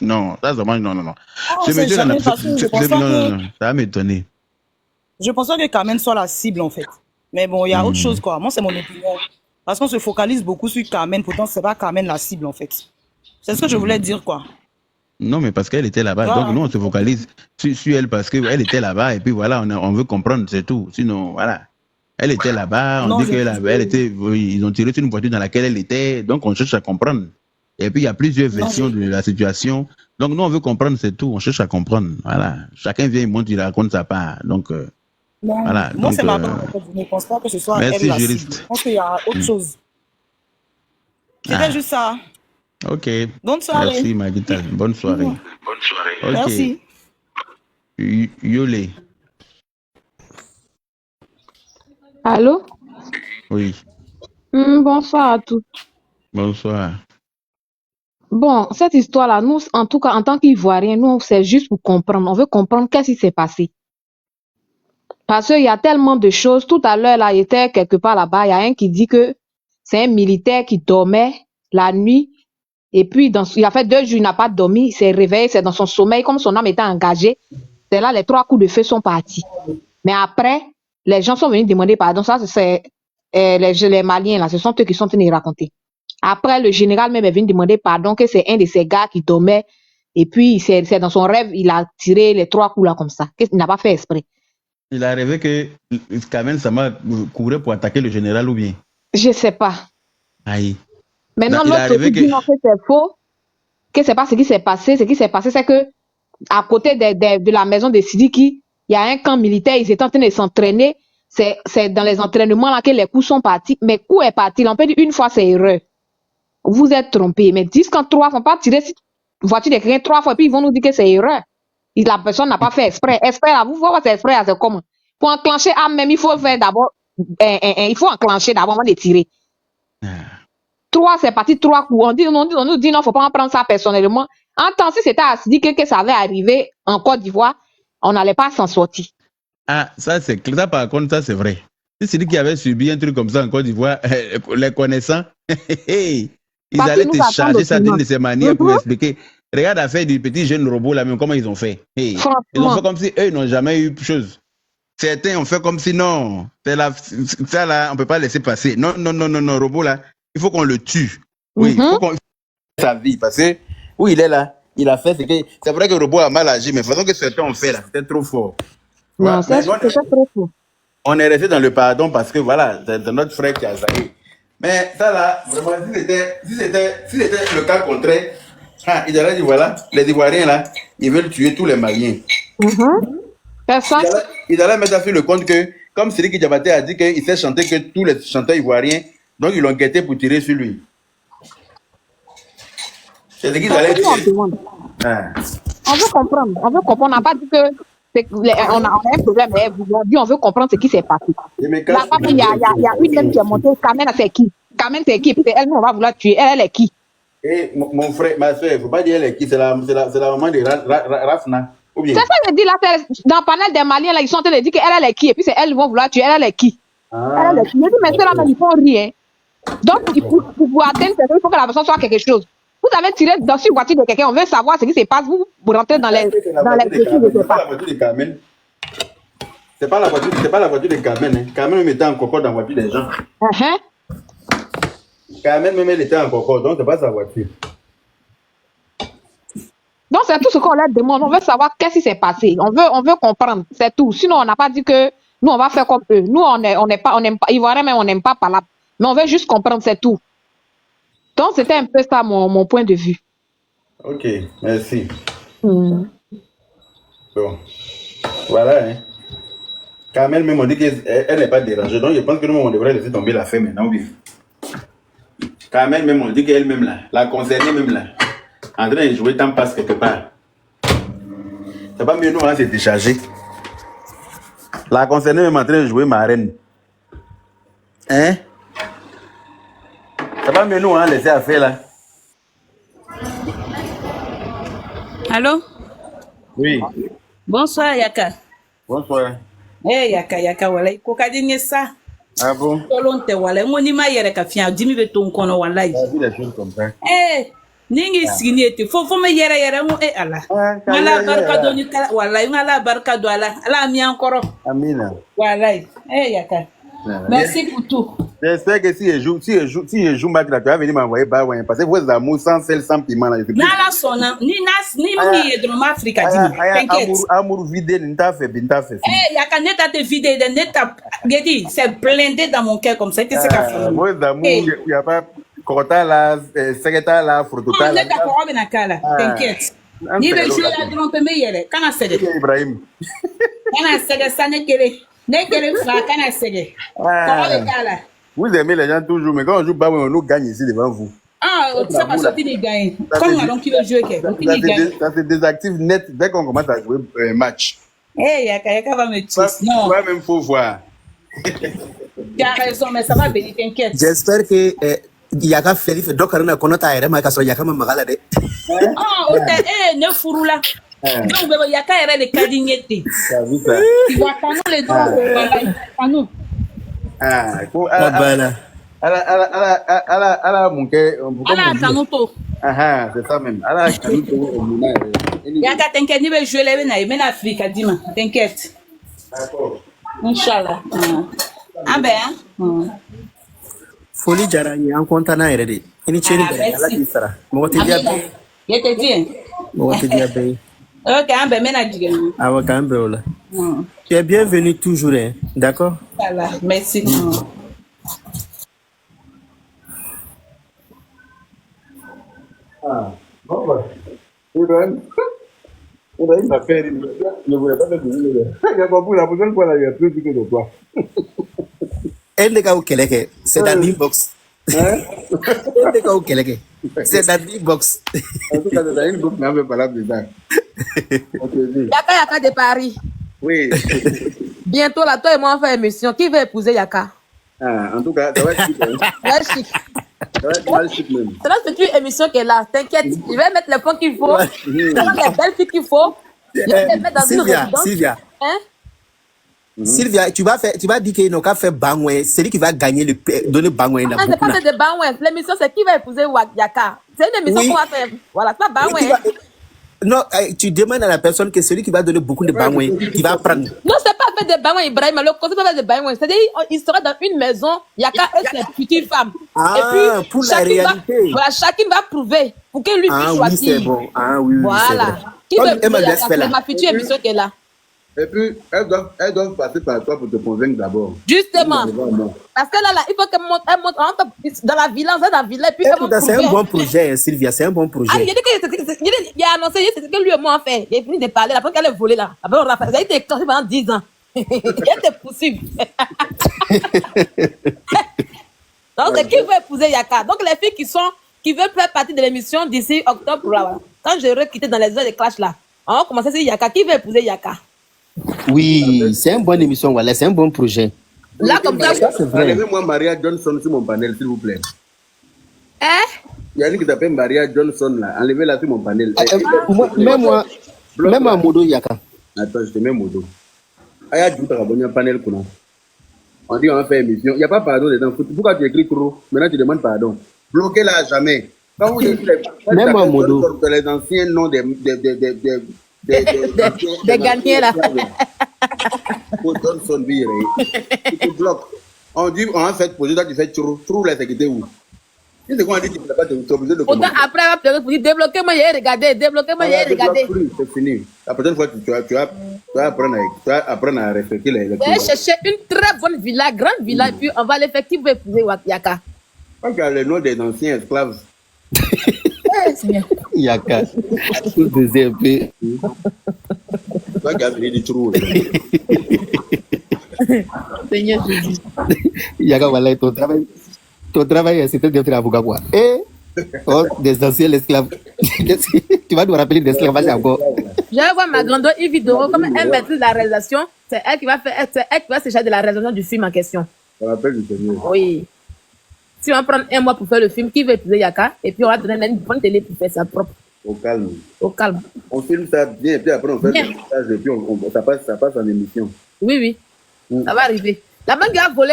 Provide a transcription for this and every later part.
Non, ça, vraiment, non, non, non. On Ce sait monsieur-là, jamais parce que je pense pas non, non, que non, ça va m'étonner. je pense pas que Carmen soit la cible en fait. Mais bon, il y a autre chose quoi. Moi c'est mon opinion. Parce qu'on se focalise beaucoup sur Carmen, pourtant c'est pas Carmen la cible en fait. C'est ce que je voulais dire quoi. Non, mais parce qu'elle était là-bas. Donc, Voilà. nous, on se focalise sur elle parce qu'elle était là-bas. Et puis voilà, on veut comprendre, c'est tout. Sinon, voilà. Elle était là-bas. On Non, dit qu'elle était. Oui, ils ont tiré sur une voiture dans laquelle elle était. Donc, on cherche à comprendre. Et puis, il y a plusieurs non, versions de la situation. Donc, nous, on veut comprendre, c'est tout. On cherche à comprendre. Voilà. Chacun vient, il monte, il raconte sa part. Donc, non. voilà. Moi Donc, c'est ma part en fait. Je ne pense pas que ce soit elle merci, la cible. Je juriste. pense qu'il y a autre chose. C'était Ah, juste ça. ok. Bonne soirée. Merci, Maguita. Bonne soirée. Bonne soirée. Ok. Merci. Yolé. Allô? Oui. Bonsoir à tous. Bonsoir. Bon, cette histoire-là, nous, en tout cas, en tant qu'Ivoiriens, nous, c'est juste pour comprendre. On veut comprendre qu'est-ce qui s'est passé. Parce qu'il y a tellement de choses. Tout à l'heure, là, il était quelque part là-bas. Il y a un qui dit que c'est un militaire qui dormait la nuit. Et puis, il a fait 2 jours, il n'a pas dormi. Il s'est réveillé, c'est dans son sommeil. Comme son âme était engagée, c'est là les 3 coups de feu sont partis. Mais après, les gens sont venus demander pardon. Ça, c'est les Maliens, là. Ce sont eux qui sont venus raconter. Après, le général même est venu demander pardon, que c'est un de ses gars qui dormait. Et puis, c'est dans son rêve, il a tiré les 3 coups là comme ça. Il n'a pas fait exprès. Il est arrivé que Kamel Sama courait pour attaquer le général ou bien? Je sais pas. Aïe. Maintenant, Il est l'autre arrivé dit non, que c'est faux, que c'est pas ce qui s'est passé. Ce qui s'est passé, c'est que à côté de la maison de Sidiki, il y a un camp militaire, ils étaient en train de s'entraîner. C'est dans les entraînements là que les coups sont partis. Mais coup est parti, on peut dire une fois, c'est erreur. Vous êtes trompé. Mais 10 quand 3 vont pas tirer sur voiture de quelqu'un 3 fois, puis ils vont nous dire que c'est erreur. La personne n'a pas fait exprès. Exprès, là, vous voyez, c'est exprès, là, c'est comment? Pour enclencher même, il faut faire d'abord, il faut enclencher d'abord avant de tirer. 3, c'est parti 3 coups. On nous dit non, faut pas en prendre ça personnellement. En temps, si c'était à Sidi que ça avait arrivé en Côte d'Ivoire, on n'allait pas s'en sortir. Ah, ça c'est ça par contre, ça c'est vrai. Si c'est lui qui avait subi un truc comme ça en Côte d'Ivoire, les connaissants, ils Parce allaient qu'ils te nous attendent charger ça au d'une de ces manières pour Mhm. expliquer. Regarde l'affaire du petit jeune robot là, même comment ils ont fait. Ils ont Franchement. fait comme si eux n'ont jamais eu chose. Certains ont fait comme si non, ça là, on peut pas laisser passer. Non, non, non, non, non, robot là, il faut qu'on le tue. Oui, il faut qu'on sa vie parce que où il est là, il a fait ce que c'est vrai que le robot a mal agi, mais façon que certains ont fait là, c'était trop fort. Non, Ouais, c'est trop fort. on est resté dans le pardon parce que voilà, c'est notre frère qui a zaï. Mais ça là, vraiment, si c'était le cas contraire, il aurait dit voilà, les Ivoiriens là, ils veulent tuer tous les Maliens. C'est ça. Il allait mettre ça sur le compte que, comme Sidi Diabaté a dit qu'il sait chanter que tous les chanteurs ivoiriens, donc ils l'ont guetté pour tirer sur lui. C'est ce qu'ils allaient dire. On veut comprendre. On veut comprendre. On n'a pas dit que on a un problème. Mais aujourd'hui, on veut comprendre ce qui s'est passé. Là-bas, il y a une dame qui est montée. Carmen, c'est qui? Carmen, c'est qui? Elle, nous, on va vouloir tuer. Elle est qui? Et mon frère, ma soeur, il ne faut pas dire elle est qui, c'est la maman de Rafna. C'est ça que je dis là, dans le panel des Maliens, là, ils sont en train de dire qu'elle est qui? Et puis c'est elles qui vont vouloir tuer. Elle est qui? Elle est qui? Je dis, mais ceux-là, ils font rien. Donc, pour atteindre ça, il faut que la personne soit quelque chose. Vous avez tiré dans une voiture de quelqu'un, on veut savoir ce qui se passe, vous rentrez dans les C'est pas la voiture de Carmen. C'est pas la voiture de Carmen. Hein. Carmen même était en coco dans la voiture des gens. Carmen même elle était en coco, donc c'est pas sa voiture. Donc c'est tout ce qu'on leur demande. On veut savoir qu'est-ce qui s'est passé. On veut comprendre, c'est tout. Sinon on n'a pas dit que nous on va faire comme eux. Nous on n'aime pas, Ivoiriens même on n'aime pas parler. Mais on veut juste comprendre, c'est tout. Donc c'était un peu ça mon point de vue. Ok, merci. Bon, voilà. Hein. Carmen même on dit qu'elle n'est pas dérangée, donc je pense que nous on devrait laisser tomber l'affaire maintenant. Oui. Carmen même on dit qu'elle-même là, la concernée même là, en train de jouer temps passe quelque part. C'est pas mieux nous hein, c'est déchargé. La concernée même en train de jouer marraine. Hein? C'est pas mieux nous hein, laisser affaire là. Allô? Oui. Bonsoir, Yaka. Bonsoir. Eh, Yaka, wala. Ko kadi nye sa. Ah bon? Tolon te wala. Mo ni ma yere ka fian. Dimi be ton kono wala. J'ai vu des choses comme ça. Eh, Ningi sigini ete. Faut me yere mo ala. Ala barka do ni kala wallahi ala barka do ala mi encore. Amina. Wallahi. Yaka. Merci pour tout. J'espère que si je joue match là, tu vas venir m'envoyer par ouais, parce que vos amours sans sel, sans piment là. Nala sona, ni mi edrom Africa dimi. T'inquiète. Amour vide, n'ta fait. Yaka neta te vide, neta, Gedi, c'est blindé dans mon cœur comme ça. Qu'est-ce que ça fait? Vos amours, il n'y a pas Korota là, Segeta là, Frotota là. Neta korobe na kala, t'inquiète. Ni be jouer la drum pe me yere, kana sege. Ibrahim. Kana sege sa ne kere fa kana sege. Korobe kala. Vous aimez les gens toujours, mais quand on joue bas, on nous gagne ici devant vous. Ah, ça va sortir des gains. Comme on qui veut jouer, ça se désactive net dès qu'on commence à jouer un match. Yaka va me tuer. Non. Toi-même, faut voir. Tu as raison, mais ça va venir, t'inquiète. J'espère que Yaka fait donc on a connoté à Rema Kasso Yaka Mamagala de. Ah, ne furula. Donc, Yaka est le cadignete. Ça vu ça. Tu vois, quand les deux, nous. Ah, voilà. ala mon cœur. Ala kanuto. Ah, c'est ça même. Ala kanuto. Yaka, t'inquiète, ni be jouer les venailles, mais l'Afrique, dis-moi, t'inquiète. D'accord. Inch'Allah. Ah ben, Folie Jarani, en compte à Eredi. Ini cheni ala kisara. Mo te dia be. Je te dis. Mo te dia be. Ok, ah ben, mena digen. Awa kambe ola. Tu es bienvenu toujours, hein? D'accord? Voilà, merci. Ah, bon, bah. Ibrahim m'a fait rire. Je ne voulais pas te dire. J'ai compris la prochaine fois, là, il y a plus que de toi. Elle n'est pas au Keleke. C'est dans l'inbox. Elle n'est pas au Keleke. C'est dans l'inbox. En tout cas, c'est dans une boucle, mais on ne veut pas là dedans. Yaka de Paris. Oui. Bientôt, là, toi et moi, on fait une émission. Qui veut épouser Yaka? Ah, en tout cas, ça va être chic. Ouais, chic. Ça va être mal chic même. C'est là une émission qui est là. T'inquiète, je vais mettre les points qu'il faut. Je vais mettre les belles filles qu'il faut. Je vais les mettre dans une résidence. Hein? Sylvia, tu vas dire qu'il n'a qu'à faire Bangwe. C'est lui qui va gagner donner Bangwe. Non, c'est pas de Bangwe. L'émission, c'est qui va épouser Yaka. C'est une émission qu'on va faire. Voilà, c'est pas Bangwe. Non, tu demandes à la personne que celui qui va donner beaucoup de Bangwe, qui va prendre. Non, c'est pas fait de Bangwe, Ibrahim. Le concept c'est pas fait de Bangwe. C'est-à-dire, il sera dans une maison, Yaka et ses petites femmes. Ah, et puis, pour la réalité. Voilà, chacun va prouver pour que lui puisse choisir. Oui, c'est bon. Ah, oui, voilà. Qui veut épouser Yaka? C'est ma future émission qui est là. Et puis, elles doivent passer par toi pour te convaincre d'abord. Justement. Parce que là, il faut qu'elle monte dans la villa, dans la villa, et puis c'est un bon projet, Sylvia, c'est un bon projet. Ah, il a annoncé, c'est que lui et moi on fait. Il est fini de parler, après qu'elle est volée là. Après, on a fait. Ça a été cassé pendant 10 ans. Il était possible. Donc, c'est qui veut épouser Yaka? Donc, les filles qui veulent faire partie de l'émission d'ici octobre, là, quand j'aurai quitté dans les heures de clash là, on va commencer sur Yaka. Qui veut épouser Yaka? Oui, c'est une bonne émission, voilà, c'est un bon projet. Là, comme ça, c'est vrai. Enlevez-moi Maria Johnson sur mon panel, s'il vous plaît. Hein? Il y a une qui s'appelle Maria Johnson là. Enlevez-la sur mon panel. Même à Modo Yaka. Attends, je te mets Modo. Aya Djouta Rabonia panel Kuna. On dit on va faire émission. Il n'y a pas pardon dedans. Pourquoi tu écris trop? Maintenant tu demandes pardon. Bloquez-la à jamais. Quand vous dites même à Modo. Les anciens noms des gagnants là. Johnson Vire. Tu te bloques. On dit on a fait projet, toi tu fais trou la sécurité où? Si c'est qu'on a dit que tu n'as pas de obligé de commencer. Après, on va pleurer pour dire débloquez-moi, regardez, débloquez-moi, regardez. C'est fini. La prochaine fois, tu vas apprendre à respecter les. On va chercher une très bonne villa, grande villa, et puis on va l'effectivement épouser Yaka. Regarde le nom des anciens esclaves. Yaka. Tout désir un peu. Regarde les trous. Seigneur Jésus. Yaka, voilà ton travail, c'était d'être avocat, quoi. Et des anciens esclaves. Tu vas nous rappeler des esclavages encore. Je vais voir ma grande Yves Doro, comme elle maîtrise la réalisation. C'est elle qui va se charger de la réalisation du film en question. Ça rappelle du Seigneur. Oui. Si on va prendre un mois pour faire le film, qui veut épouser Yaka, et puis on va donner une bonne télé pour faire ça propre. Au calme. Au calme. On filme ça bien, et puis après on fait le montage, et puis ça passe en émission. Oui. Ça va arriver. La banque qui a volé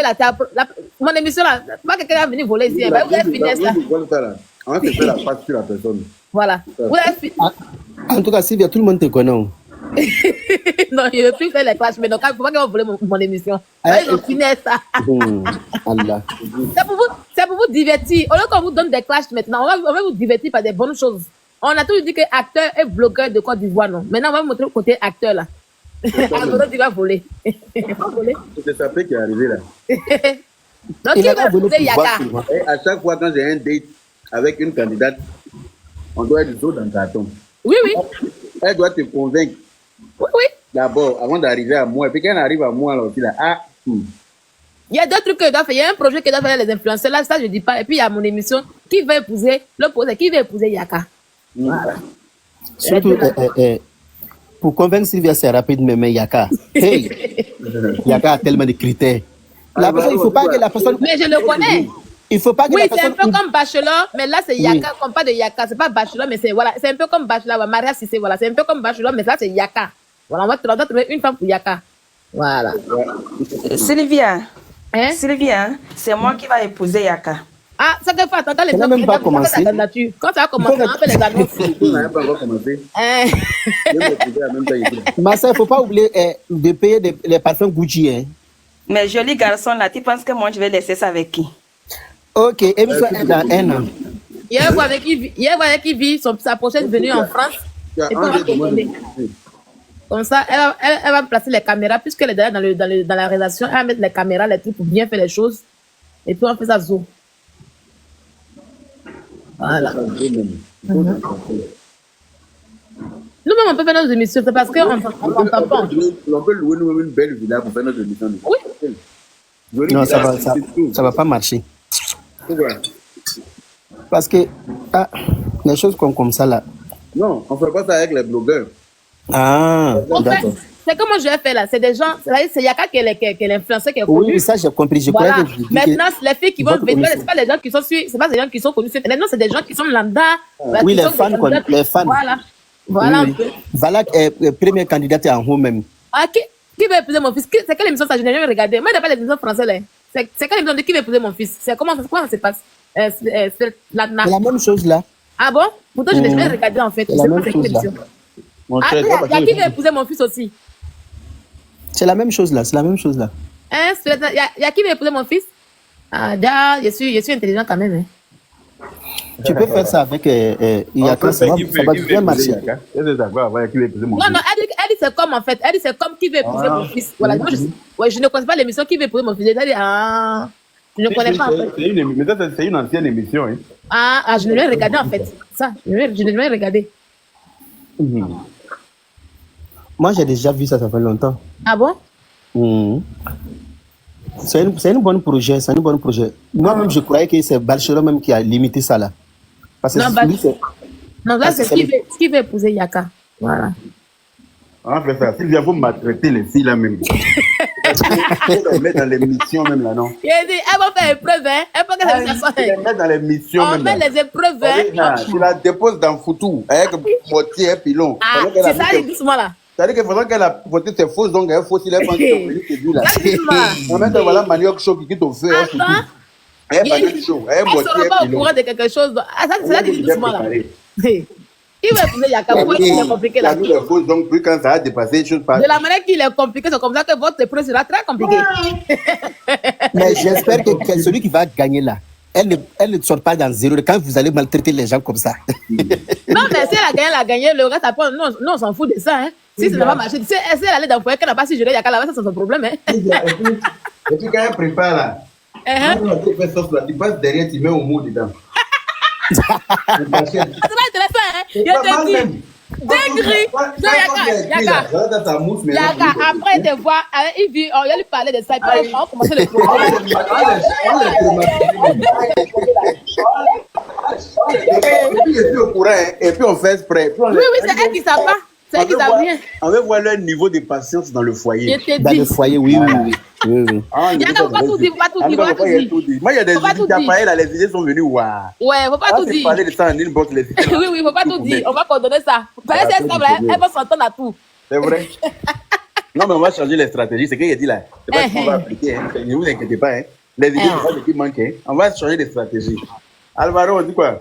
mon émission là, pas quelqu'un va venir voler ici. Vous allez finir ça. On va te faire la passe sur la personne. Voilà. Vous avez En tout cas, Sylvia, tout le monde te connaît. non, je ne veux plus faire les clashs, mais donc, il ne faut pas que vous volez mon émission. Ils ont fini ça. Allah. C'est pour vous divertir. Au lieu qu'on vous donne des clashs maintenant, on va vous divertir par des bonnes choses. On a toujours dit que acteur et blogueur de Côte d'Ivoire, non. Maintenant, on va vous montrer le côté acteur là. Alors, tu vas voler. C'est ça qui est arrivé là. Donc, qui va épouser Yaka? Et à chaque fois quand j'ai un date avec une candidate, on doit être dans le carton. Oui, oui. Elle doit te convaincre. Oui, oui. D'abord, avant d'arriver à moi. Et puis quand elle arrive à moi, alors aussi là, Il y a d'autres trucs que je dois faire. Il y a un projet que je dois faire les influenceurs. Là, ça, je dis pas. Et puis, il y a mon émission. Qui va épouser? Le projet, qui va épouser Yaka? Voilà. Surtout, pour convaincre Sylvia, c'est rapide, mais Yaka. Hey, Yaka a tellement de critères. La personne, il ne faut pas que la personne. Mais je le connais. Il faut pas que Oui, la c'est un personne. peu comme Bachelor, mais là, c'est Yaka. Comme pas de Yaka. C'est pas Bachelor, mais c'est voilà. C'est un peu comme Bachelor. Maria Cissé, voilà. C'est un peu comme Bachelor, mais là, c'est Yaka. Voilà, on va trouver une femme pour Yaka. Voilà. Sylvia, Hein? Sylvia, c'est moi qui va épouser Yaka. Ah, ça fait pas. Attends, les Ça n'a même pas commencé. Quand ça va commencer, on fait les annonces. on n'a pas encore commencé. Hein? Je vais m'occuper en même temps ici. Massa, il ne faut pas oublier de payer les parfums Gucci. Hein. Mais joli garçon là, tu penses que moi je vais laisser ça avec qui? Ok, émission est dans un an. Hier, vous avec qui vit sa prochaine venue en France. Tu as Et puis, on va commander. Comme ça, elle va placer les caméras, puisqu'elle est derrière dans la rédaction, elle va mettre les caméras, les trucs pour bien faire les choses. Et puis on fait ça zoom. Voilà. Nous-mêmes, on peut faire nos émissions, c'est parce qu'on n'entend pas. On peut louer nous une belle villa pour faire notre émission. Oui. Non, ça va pas marcher. Parce que les choses comme ça là. Non, on ne fait pas ça avec les blogueurs. Ah, En fait, d'accord. c'est comme moi je vais faire là. C'est des gens, c'est Yaka qui est l'influenceur qui est connu. Oui, ça j'ai compris. Je Voilà. croyais que je dis Maintenant, les filles qui vont votre venir, émission. c'est pas les gens qui sont sur, c'est pas des gens qui sont connus sur Internet. Non, c'est des gens qui sont lambda. Oui, qui les sont fans, des quoi, candidats. les fans. Voilà. Voilà Oui, un peu. oui. Voilà, premier candidat en haut même. Ah, qui veut épouser mon fils? C'est quelle émission ça? Je n'ai jamais regardé. Moi, je n'ai pas les émissions françaises là. C'est quelle émission de qui veut épouser mon fils? C'est comment ça se passe? C'est la même chose là. Ah bon? Pourtant, je n'ai jamais regardé en fait. C'est la Je sais même pas c'est chose, quelle là. émission. Mon Ah, cher, il y a qui veut épouser mon fils aussi? C'est la même chose là. C'est la même chose là. Hein? Il y a qui veut épouser mon fils? Ah, là, je suis intelligent quand même. Hein. Tu peux faire ça avec Yaka, ça va bien marcher. Qu'est-ce que ça va avoir qui veut épouser mon Non, fils? non, elle dit c'est comme en fait. Elle dit c'est comme qui veut épouser mon fils. Voilà, moi, je ne connais pas l'émission qui veut épouser mon fils. Elle dit, ah, je ne connais pas en fait. C'est une ancienne émission. Hein. Ah, je ne l'ai regardé en fait. Ça, je ne l'ai jamais regardé. Moi, j'ai déjà vu ça, ça fait longtemps. Ah bon? C'est un bon projet, c'est un bon projet. Moi-même, je croyais que c'est Bachelor même qui a limité ça là. Parce que Non, non, là, c'est qui veut épouser Yaka. Voilà. On va faire ça. Sylvia, vous maltraitez les filles là même. On les met dans l'émission même là, non? Il a dit, elle va faire épreuve, hein. Elle peut que ça soit. On les met dans l'émission On même met là. les épreuves, hein. Tu la déposes dans Foutou avec moitié et pilon. Ah, c'est ça, il dit doucement là. C'est-à-dire que pendant qu'elle a voté ses fausses ongles, elle faut aussi les penser au début là. Ça, doucement. En même temps, voilà manioc chaud qui quitte au feu. Attends. Elle est banane chaud. Elle est Elle ne moitié sera et pas au pilon. courant de quelque chose. Ah, ça, c'est ça qu'il dit doucement là. préparé. Il va épouser Yaka. Pourquoi il est compliqué là? La vie des fausses ongles, puis quand ça a dépassé, chose par. De la manière qu'il est compliqué, c'est comme ça que votre épreuve sera très compliquée. Mais j'espère que celui qui va gagner là, elle ne sort pas dans zéro quand vous allez maltraiter les gens comme ça. Non, mais si elle a gagné, le reste, après, non, on s'en fout de ça. Hein. Si ça n'a pas marché, si elle allait dans le foyer, qu'elle n'a pas su gérer Yaka là-bas, ça c'est son problème. Hein. Et puis quand elle prépare là, tu fais sauce là, tu passes derrière, tu mets au mot dedans. C'est pas intéressant, hein. Je te dis. Dégris. Yaka, après, il te voit, il vit, on va lui parler de ça, et puis on va commencer le programme. Et puis on fait exprès. Oui, c'est elle qui ne savent pas. C'est elle qui ne savent rien. On veut voir leur niveau de patience dans le foyer. Je te Dans le dis. foyer, oui. Yaka, faut pas tout dire, faut pas tout dire, faut pas tout dire. Moi, il y a des Faut pas tout idées, dire. là, les idées sont venues, waouh. Ouais, faut pas tout On dire. parler de ça en inbox, les idées. Oui, faut pas tout dire. On va coordonner ça. Parce que c'est stable, elle va s'entendre à tout. C'est vrai. Non, mais on va changer les stratégies. C'est ce qu'il a dit là. C'est pas ce qu'on va appliquer. Hein. Ne vous inquiétez pas. Hein. Les idées, c'est pas ce qui manque. Hein. On va changer les stratégies. Alvaro, on dit quoi?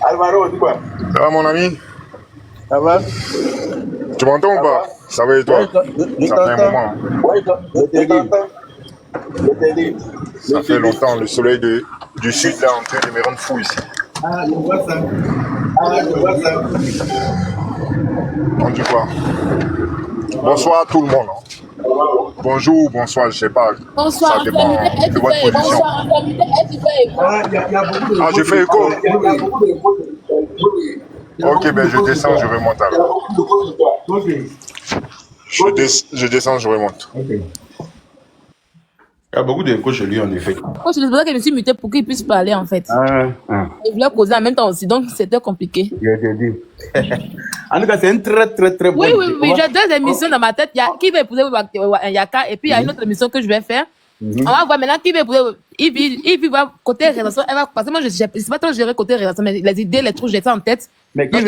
Alvaro, dis quoi? Ça va, mon ami? Ça va? Tu m'entends ou pas? Ça va et toi? Je Ça fait un t'entends. moment. Hein. Je t'ai dit. Ça fait longtemps. Le soleil du sud là en train de me rendre fou ici. Ah, je vois ça. Je vois ça. On dit quoi? Bonsoir à tout le monde. Hein. Bonjour, bonsoir, je sais pas. Bonsoir, Ça dépend de votre position. Ah, je fais écho. Ok, ben je descends, je remonte alors. Je descends, je remonte. Il y a beaucoup d'écho chez lui, en effet. C'est pour ça que je me suis mutée pour qu'il puisse parler en fait. Je voulais causer en même temps aussi, donc c'était compliqué. Je te dis. En tout cas, c'est une très bonne Oui, j'ai deux émissions dans ma tête. Il y a qui va épouser Yaka et puis il y a une autre émission que je vais faire. On va voir maintenant qui va épouser. Yves va côté relation. Parce que moi, je ne sais pas trop gérer côté relation, mais les idées, les trucs, j'ai ça en tête. Mais qui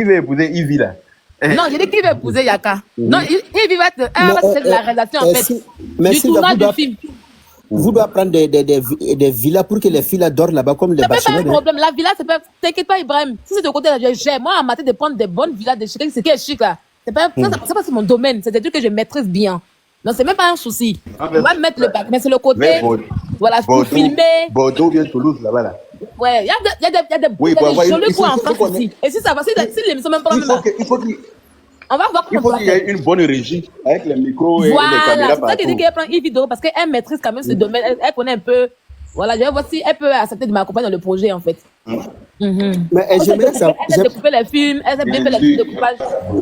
va épouser Ivy là? Non, j'ai dit qui va épouser Yaka. Non, Yves va faire de la relation en fait. Mais Du si tournage du vous film. vous doit prendre des villas pour que les filles là dorment là-bas comme les C'est pas un Barcelone. problème. La villa, c'est pas. T'inquiète pas, Ibrahim. Si c'est de côté, j'ai. Moi, en matière de prendre des bonnes villas de chic, c'est qui est chic là. C'est pas mon domaine. C'est des trucs que je maîtrise bien. Donc, c'est même pas un souci. On va mettre le bac. Mais c'est le côté. Voilà, pour filmer. Bordeaux vient Toulouse là-bas là. Ouais, il y a des jolis coins en France ici. Et si ça va, si l'émission même pas la même. On va voir comment on va Il y ait faire. une bonne régie avec les micros et les Voilà, caméras c'est ça qui dit partout. qu'elle prend une vidéo parce qu'elle maîtrise quand même ce domaine. Elle connaît un peu. Voilà, je vais voir si elle peut accepter de m'accompagner dans le projet en fait. Mais j'aimerais savoir. Elle sait découper les films, elle sait bien faire les films de découpage.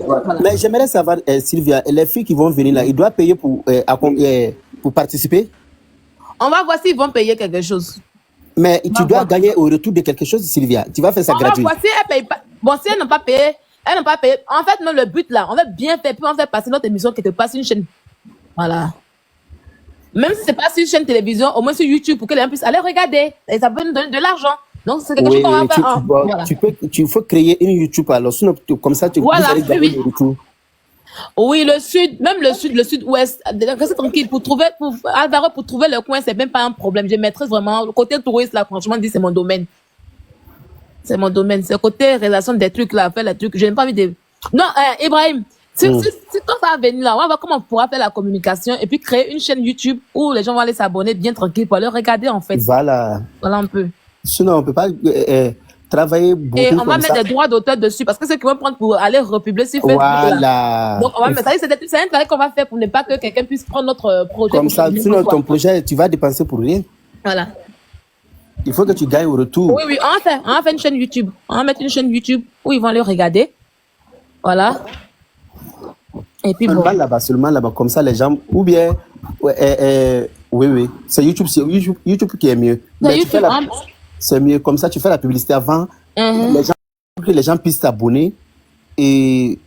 Voilà. Mais j'aimerais savoir, Sylvia, les filles qui vont venir là, ils doivent payer pour participer. On va voir s'ils vont payer quelque chose. Mais On tu va dois voir. gagner au retour de quelque chose, Sylvia. Tu vas faire ça On va gratuit. voir si elle paye pas. Bon, si elle n'a pas payé, elle n'a pas payé. En fait, non, le but là, on va bien faire, puis on va faire passer notre émission quelque part sur une chaîne. Voilà. Même si c'est pas sur une chaîne télévision, au moins sur YouTube pour que les gens puissent aller regarder. Et ça peut nous donner de l'argent. Donc, c'est quelque chose qu'on va faire. Voilà. Tu faut créer une YouTube alors, sinon, comme ça, Voilà, vous allez gagner oui. le retour. Oui, le sud, même le sud-ouest, restez tranquille. Pour trouver le coin, c'est même pas un problème. Je maîtrise vraiment. Le côté touriste, là, franchement, dit, c'est mon domaine. C'est mon domaine. C'est le côté relation des trucs, là, faire les trucs. Je n'ai pas envie de. Non, Ibrahim, si quand ça va venir, là, on va voir comment on pourra faire la communication et puis créer une chaîne YouTube où les gens vont aller s'abonner bien tranquille pour aller regarder, en fait. Voilà. Voilà un peu. Sinon, on peut pas travailler beaucoup Et on va comme mettre ça. des droits d'auteur dessus parce que ceux qui vont prendre pour aller republier sur Facebook, là. Voilà. Donc, on va mettre ça. C'est un travail qu'on va faire pour ne pas que quelqu'un puisse prendre notre projet. Comme ça, pour sinon, quoi. ton projet, tu vas dépenser pour rien. Voilà. Il faut que tu gagnes au retour. Oui, on va faire une chaîne YouTube. On va mettre une chaîne YouTube où ils vont aller regarder. Voilà. Et puis bon. Seulement là-bas, comme ça, les gens, ou bien, oui, c'est YouTube qui est mieux. C'est Mais tu YouTube, fais hein. c'est mieux, comme ça, tu fais la publicité avant, Mhm. pour que les gens puissent s'abonner, et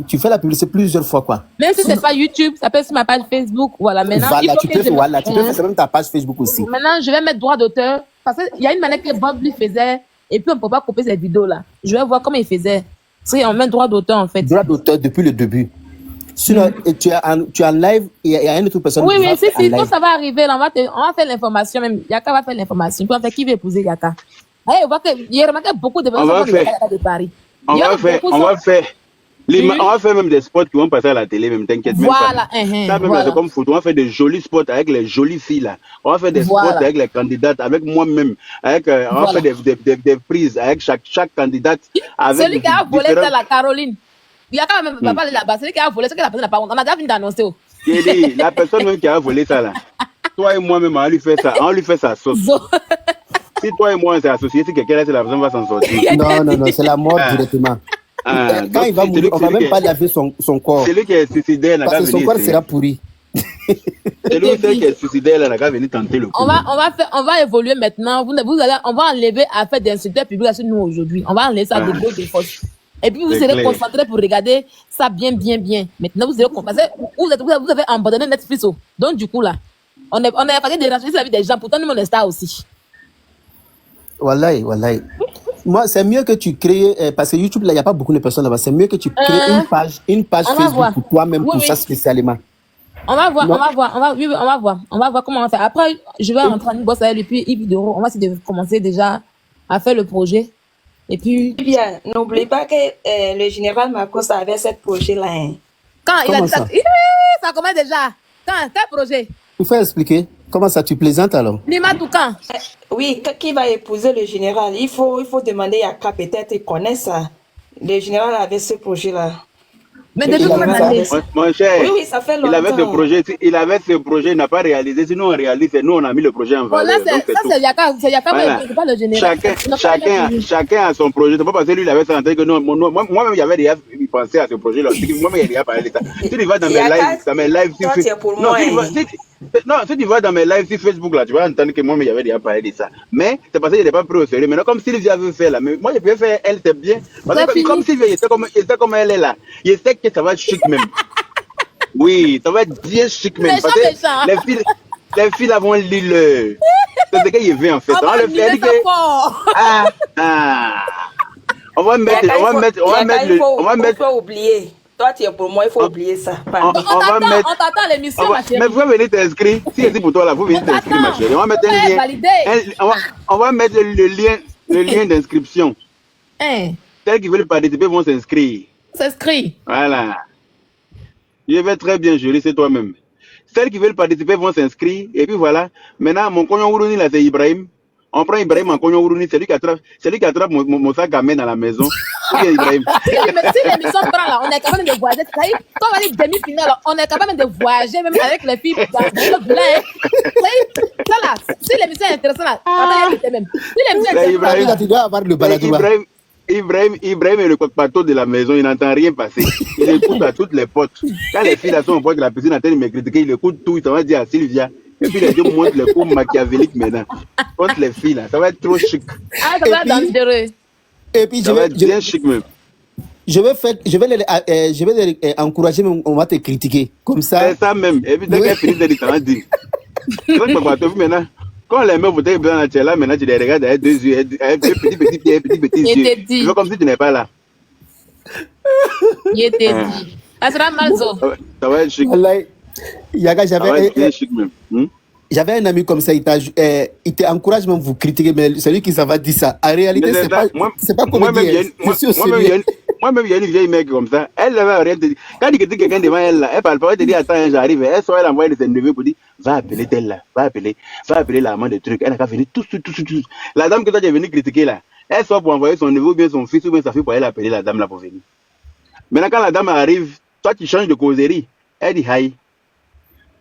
tu fais la publicité plusieurs fois, quoi. Même si c'est pas YouTube, ça peut être sur ma page Facebook. Voilà. Maintenant, il Voilà, faut tu que peux je- faire, c'est même ta page Facebook aussi. Maintenant, je vais mettre droit d'auteur. Parce qu'il y a une manière que Bob lui faisait. Et puis, on ne peut pas couper cette vidéo-là. Je vais voir comment il faisait. Si on met droit d'auteur, en fait. Droit d'auteur depuis le début. Sinon, tu es en live, il y a une autre personne Oui, qui va si, faire en quand live. ça va arriver, là, on va faire l'information même. Yaka va faire l'information. Puis on fait qui va épouser Yaka. Allez, on voit qu'il y a remarqué beaucoup de On va personnes faire. de Paris. On Il y a va faire, beaucoup on de- va faire. Oui. On va faire même des spots qui vont passer à la télé, même t'inquiète même Voilà, pas. Ça même là, voilà. c'est comme photo. On va faire des jolis spots avec les jolies filles là. On va faire des Voilà. spots avec les candidates, avec moi-même, avec on va Voilà. faire des prises avec chaque candidate. Avec Celui qui a volé, différents- c'est la Caroline. Il y a quand même pas parler là-bas. Celui qui a volé, c'est que la personne n'a pas honte. On a déjà fini d'annoncer. Oh. J'ai dit, la personne même qui a volé ça là. Toi et moi-même, on lui fait ça, on lui fait sa sauce. Si toi et moi on s'est associés, si quelqu'un reste, la personne va s'en sortir. Non, c'est la mort directement. Quand donc, il va mourir, on va même pas laver son corps. Celui qui est suicidaire n'a qu'à Parce que son venir corps essayer. sera pourri. Celui qui est suicidaire là n'a qu'à venir tenter le coup. On va évoluer maintenant. On va enlever à faire des insulteurs publics sur nous aujourd'hui. On va enlever ça de gauche, de force. Et puis vous C'est serez clair. concentrés pour regarder ça bien. Maintenant, vous serez concentrés. Vous avez abandonné Netflix. Oh. Donc, du coup, là, on est fatigué de déranger la vie des gens. Pourtant, nous, on est stars aussi. Wallahi. Moi, c'est mieux que tu crées, parce que YouTube, là, il n'y a pas beaucoup de personnes là-bas. C'est mieux que tu crées une page On va Facebook voir. pour toi-même, Oui, pour oui. ça spécialement. On va voir, Non. on va voir comment on va faire. Après, je vais rentrer en bosse avec lui, puis Yves Doro. On va essayer de commencer déjà à faire le projet. Et puis, Bien, n'oublie pas que le général Marcos avait ce projet-là. Hein. quand il a Comment dit ça, ça? ça commence déjà. Quel projet? Il faut expliquer. Comment ça, tu plaisantes alors? Lima tout quand? Oui, qui va épouser le général? Il faut demander à Yaka, peut-être il connaît ça. Le général avait ce projet-là. Mais Le depuis Il combien avait général ça? d'années? avait... Mon cher, Oui, oui, ça fait il avait ce longtemps. projet, il n'a pas réalisé. Sinon, on réalise, et nous, on a mis le projet en Bon, là, valeur. Donc, c'est tout. c'est Yaka, Voilà. c'est pas le général. Chacun a son projet. C'est pas parce que lui, il avait ça en tête que non, moi-même, il y avait déjà pensé à ce projet-là. Moi-même, il y a déjà parlé de ça. Si tu vas dans mes Yaka, lives, toi, tu es pour non, moi. si tu vas, Hein. si tu vas dans mes lives sur Facebook, là, tu vas entendre que moi-même, il y avait déjà parlé de ça. Mais c'est parce qu'il n'était pas pris au sérieux. Maintenant, comme Sylvia veut faire là, mais moi, je peux faire elle, c'est bien. Parce C'est que comme fini. Sylvia, il sait comme elle est là. Il sait que ça va être chic même. Oui, ça va être bien chic même. Parce que Méchant. les filles là vont lire le. C'est ce qu'il veut en fait. On On va le fait mimer que. ça fort. On va mettre, Yaka, il on va mettre, faut oublier. Toi, tu es pour moi, il faut oublier ça. Pardon. on va mettre. On t'attend à l'émission, ma chérie. Mais vous venir t'inscrire. Si c'est pour toi là, vous venez On t'inscrire, ma t'attend. chérie. On va mettre un Ouais, lien. validé. On va mettre le lien d'inscription. Hein, Celles qui veulent participer vont s'inscrire. s'inscrit. Voilà. Je vais très bien gérer, c'est toi-même. Celles qui veulent participer vont s'inscrire. Et puis voilà. Maintenant, mon cognon Ourouni, là, c'est Ibrahim. On prend Ibrahim en cognon Ourouni, c'est lui qui attrape mon sac à main dans la maison. Ou bien Ibrahim. Si l'émission prend là, on est capable de voyager. C'est-à-dire, quand on va dire demi-finale, là, on est capable de voyager même avec les filles dans le blanc. Ça là, si l'émission est intéressante là, attends, écoutez même. Si l'émission est Ibrahim. intéressante, Tu dois avoir le Mais baladroit. Ibrahim est le coq-pato de la maison, il n'entend rien passer. Il écoute à toutes les potes. Quand les filles là sont au point de la piscine en train de me critiquer, il écoute tout, il s'en va dire à Sylvia. Et puis les deux montrent les coups machiavéliques maintenant. Contre les filles là, ça va être trop chic. ah, ça va être dangereux. Et puis, Ça va être bien chic même. je vais les encourager, mais on va te critiquer. Comme ça. C'est ça même. Et puis dès Oui. qu'elle finit de dire, ça va dire. Quand tu vois maintenant, quand les meufs vous êtes là, tu es là, maintenant tu les regardes avec deux yeux, avec deux petits pieds, petits Il yeux. était dit. Tu fais comme si tu n'es pas là. Il était dit. Ça sera Malzo. Ça va être chic. Wallahi, Yaga, Ça va être bien chic même. j'avais un ami comme ça, il t'encourage même vous critiquer, mais celui qui ça va dire ça. En réalité, Mais c'est pas, c'est pas moi-même, comédien. C'est aussi sérieux. moi-même, il y a une vieille mec comme ça. Elle ne va rien te dire. Quand il critique quelqu'un devant elle, là, elle parle pas, elle te dit, attends, j'arrive. Elle sort, elle envoie ses neveux pour dire, va appeler telle là, va appeler l'amant de trucs. Elle n'a qu'à venir tout. La dame que toi, tu es venu critiquer là, elle sort pour envoyer son neveu ou bien son fils ou bien sa fille pour aller appeler la dame là pour venir. Maintenant, quand la dame arrive, toi, tu changes de causerie. Elle dit, hi.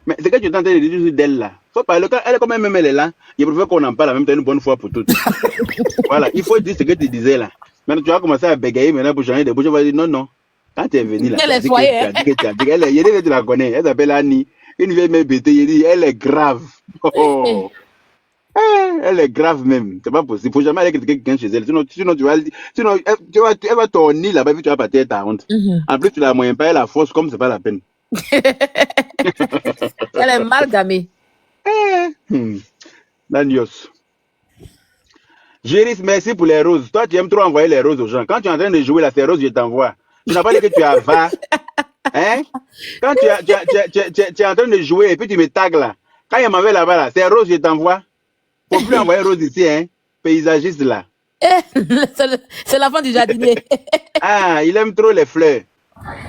Mais c'est que tu es en train de dire d'elle là. Faut parler, quand elle est comme même elle est là, il préfère qu'on en parle en même temps une bonne fois pour toutes. Voilà, il faut dire ce que tu disais là. Maintenant, tu vas commencer à bégayer maintenant pour changer de bouche. On va dire non. Quand tu es venu là, Elle est tu foyer, as dit tu la connais. Elle s'appelle Annie. Une vieille mère bêtée, il dit, elle est grave. Oh. Elle est grave même. C'est pas possible. Il faut jamais aller critiquer quelqu'un chez elle. Sinon, elle va tourner là-bas et puis tu vas partir ta honte. En plus, tu la moyens pas, elle la force comme c'est pas la peine. Elle est mal gamée. Danios. Géris, merci pour les roses. Toi, tu aimes trop envoyer les roses aux gens. Quand tu es en train de jouer là, ces roses, je t'envoie. Tu n'as pas dit que tu as va. Hein? Quand tu es en train de jouer et puis tu me tags là. Quand il m'avait là-bas, là, ces roses, je t'envoie. Faut plus envoyer roses ici, hein? Paysagiste là. C'est l'enfant du jardinier. Ah, il aime trop les fleurs.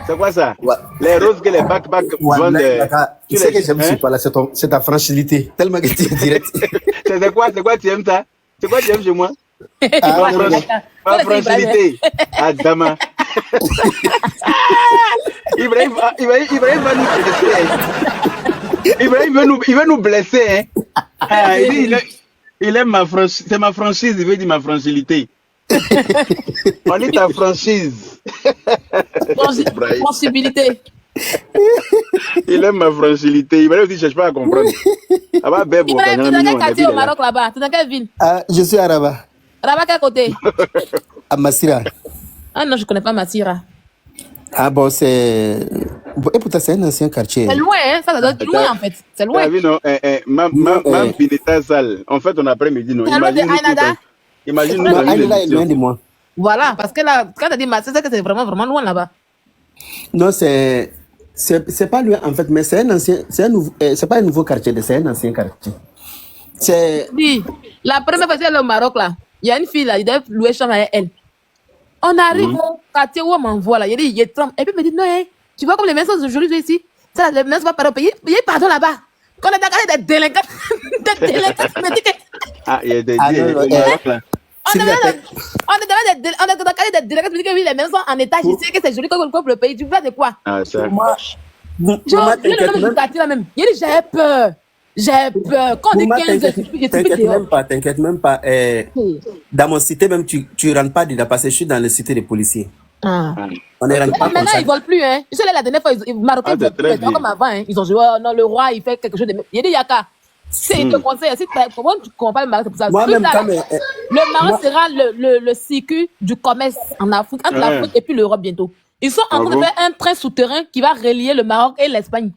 C'est quoi ça? Ouais. Les roses que les backpack vendent. Tu sais que j'aime ce pas là, c'est ta franchise. Tellement que tu es direct. C'est quoi tu aimes ça? C'est quoi tu aimes chez moi? Ah, Ma fragilité. Adama. Ibrahim va nous blesser. Il va nous blesser. Hein? Ah, il aime c'est ma franchise, il veut dire ma fragilité. On est ta franchise. Possibilité. Il aime ma fragilité. Ibrahim aussi ne cherche pas à comprendre. Ah bah, bébé, Ibrahim, tu es dans quel quartier au Maroc là-bas? Tu es dans quelle ville? Je suis à Rabat. Rabat, quel côté? À Massira. Ah non, je ne connais pas Massira. Ah bon, c'est. Et pourtant, c'est un ancien quartier. C'est loin, hein? Ça doit être loin en fait. C'est loin. T'as vu, non? Même Pineta Salle. En fait, on après-midi, non? C'est loin de Aïnada? Imagine-nous Non, dans une Aïnada est loin émission. de moi. Voilà, parce que là, quand tu as dit Massira, c'est que c'est vraiment, vraiment loin là-bas. Non, c'est pas lui en fait, mais c'est un ancien. C'est pas un nouveau quartier, c'est un ancien quartier. C'est. Oui, la première fois que j'étais allé au Maroc là, il y a une fille là, il devait louer chambre avec elle. On arrive au quartier où on m'envoie là. Il est trempe. Et puis il me dit, non, hein, tu vois comme les maisons aujourd'hui ici. Ça, les maisons vont pas au pays. Il y a pardon là-bas. Quand on a regardé des délinquants, des délinquants, il me dit que. Ah, il y a des Ah, non, au Maroc là. On a regardé des délinquants, il me dit que oui, les maisons en étage ici, que c'est joli comme le pays. Tu vois de quoi? Ah, ça. Mouma, Genre, le t'inquiète nom du même, quartier là même. Il dit, j'ai peur. J'ai peur. Quand on dit Mouma, 15 heures, t'inquiète même pas, t'inquiète même pas. Dans mon cité même, tu rentres pas dedans parce que je suis dans le cité des policiers. Ah. On ne rentre pas comme Maintenant, ça. ils ne volent plus. Hein. Je suis là la dernière fois, les Marocains Ah, volent c'est plus. très C'est pas bien. comme avant. Hein. Ils ont dit, oh, non, le roi, il fait quelque chose de. Il dit, Yaka, si il te conseille, si comment tu comprends pas le Maroc, c'est pour ça. Moi-même, Tout ça, quand le Maroc sera le circuit du commerce en Afrique, entre l'Afrique et puis l'Europe bientôt. Ils sont en train de bon? faire un train souterrain qui va relier le Maroc et l'Espagne.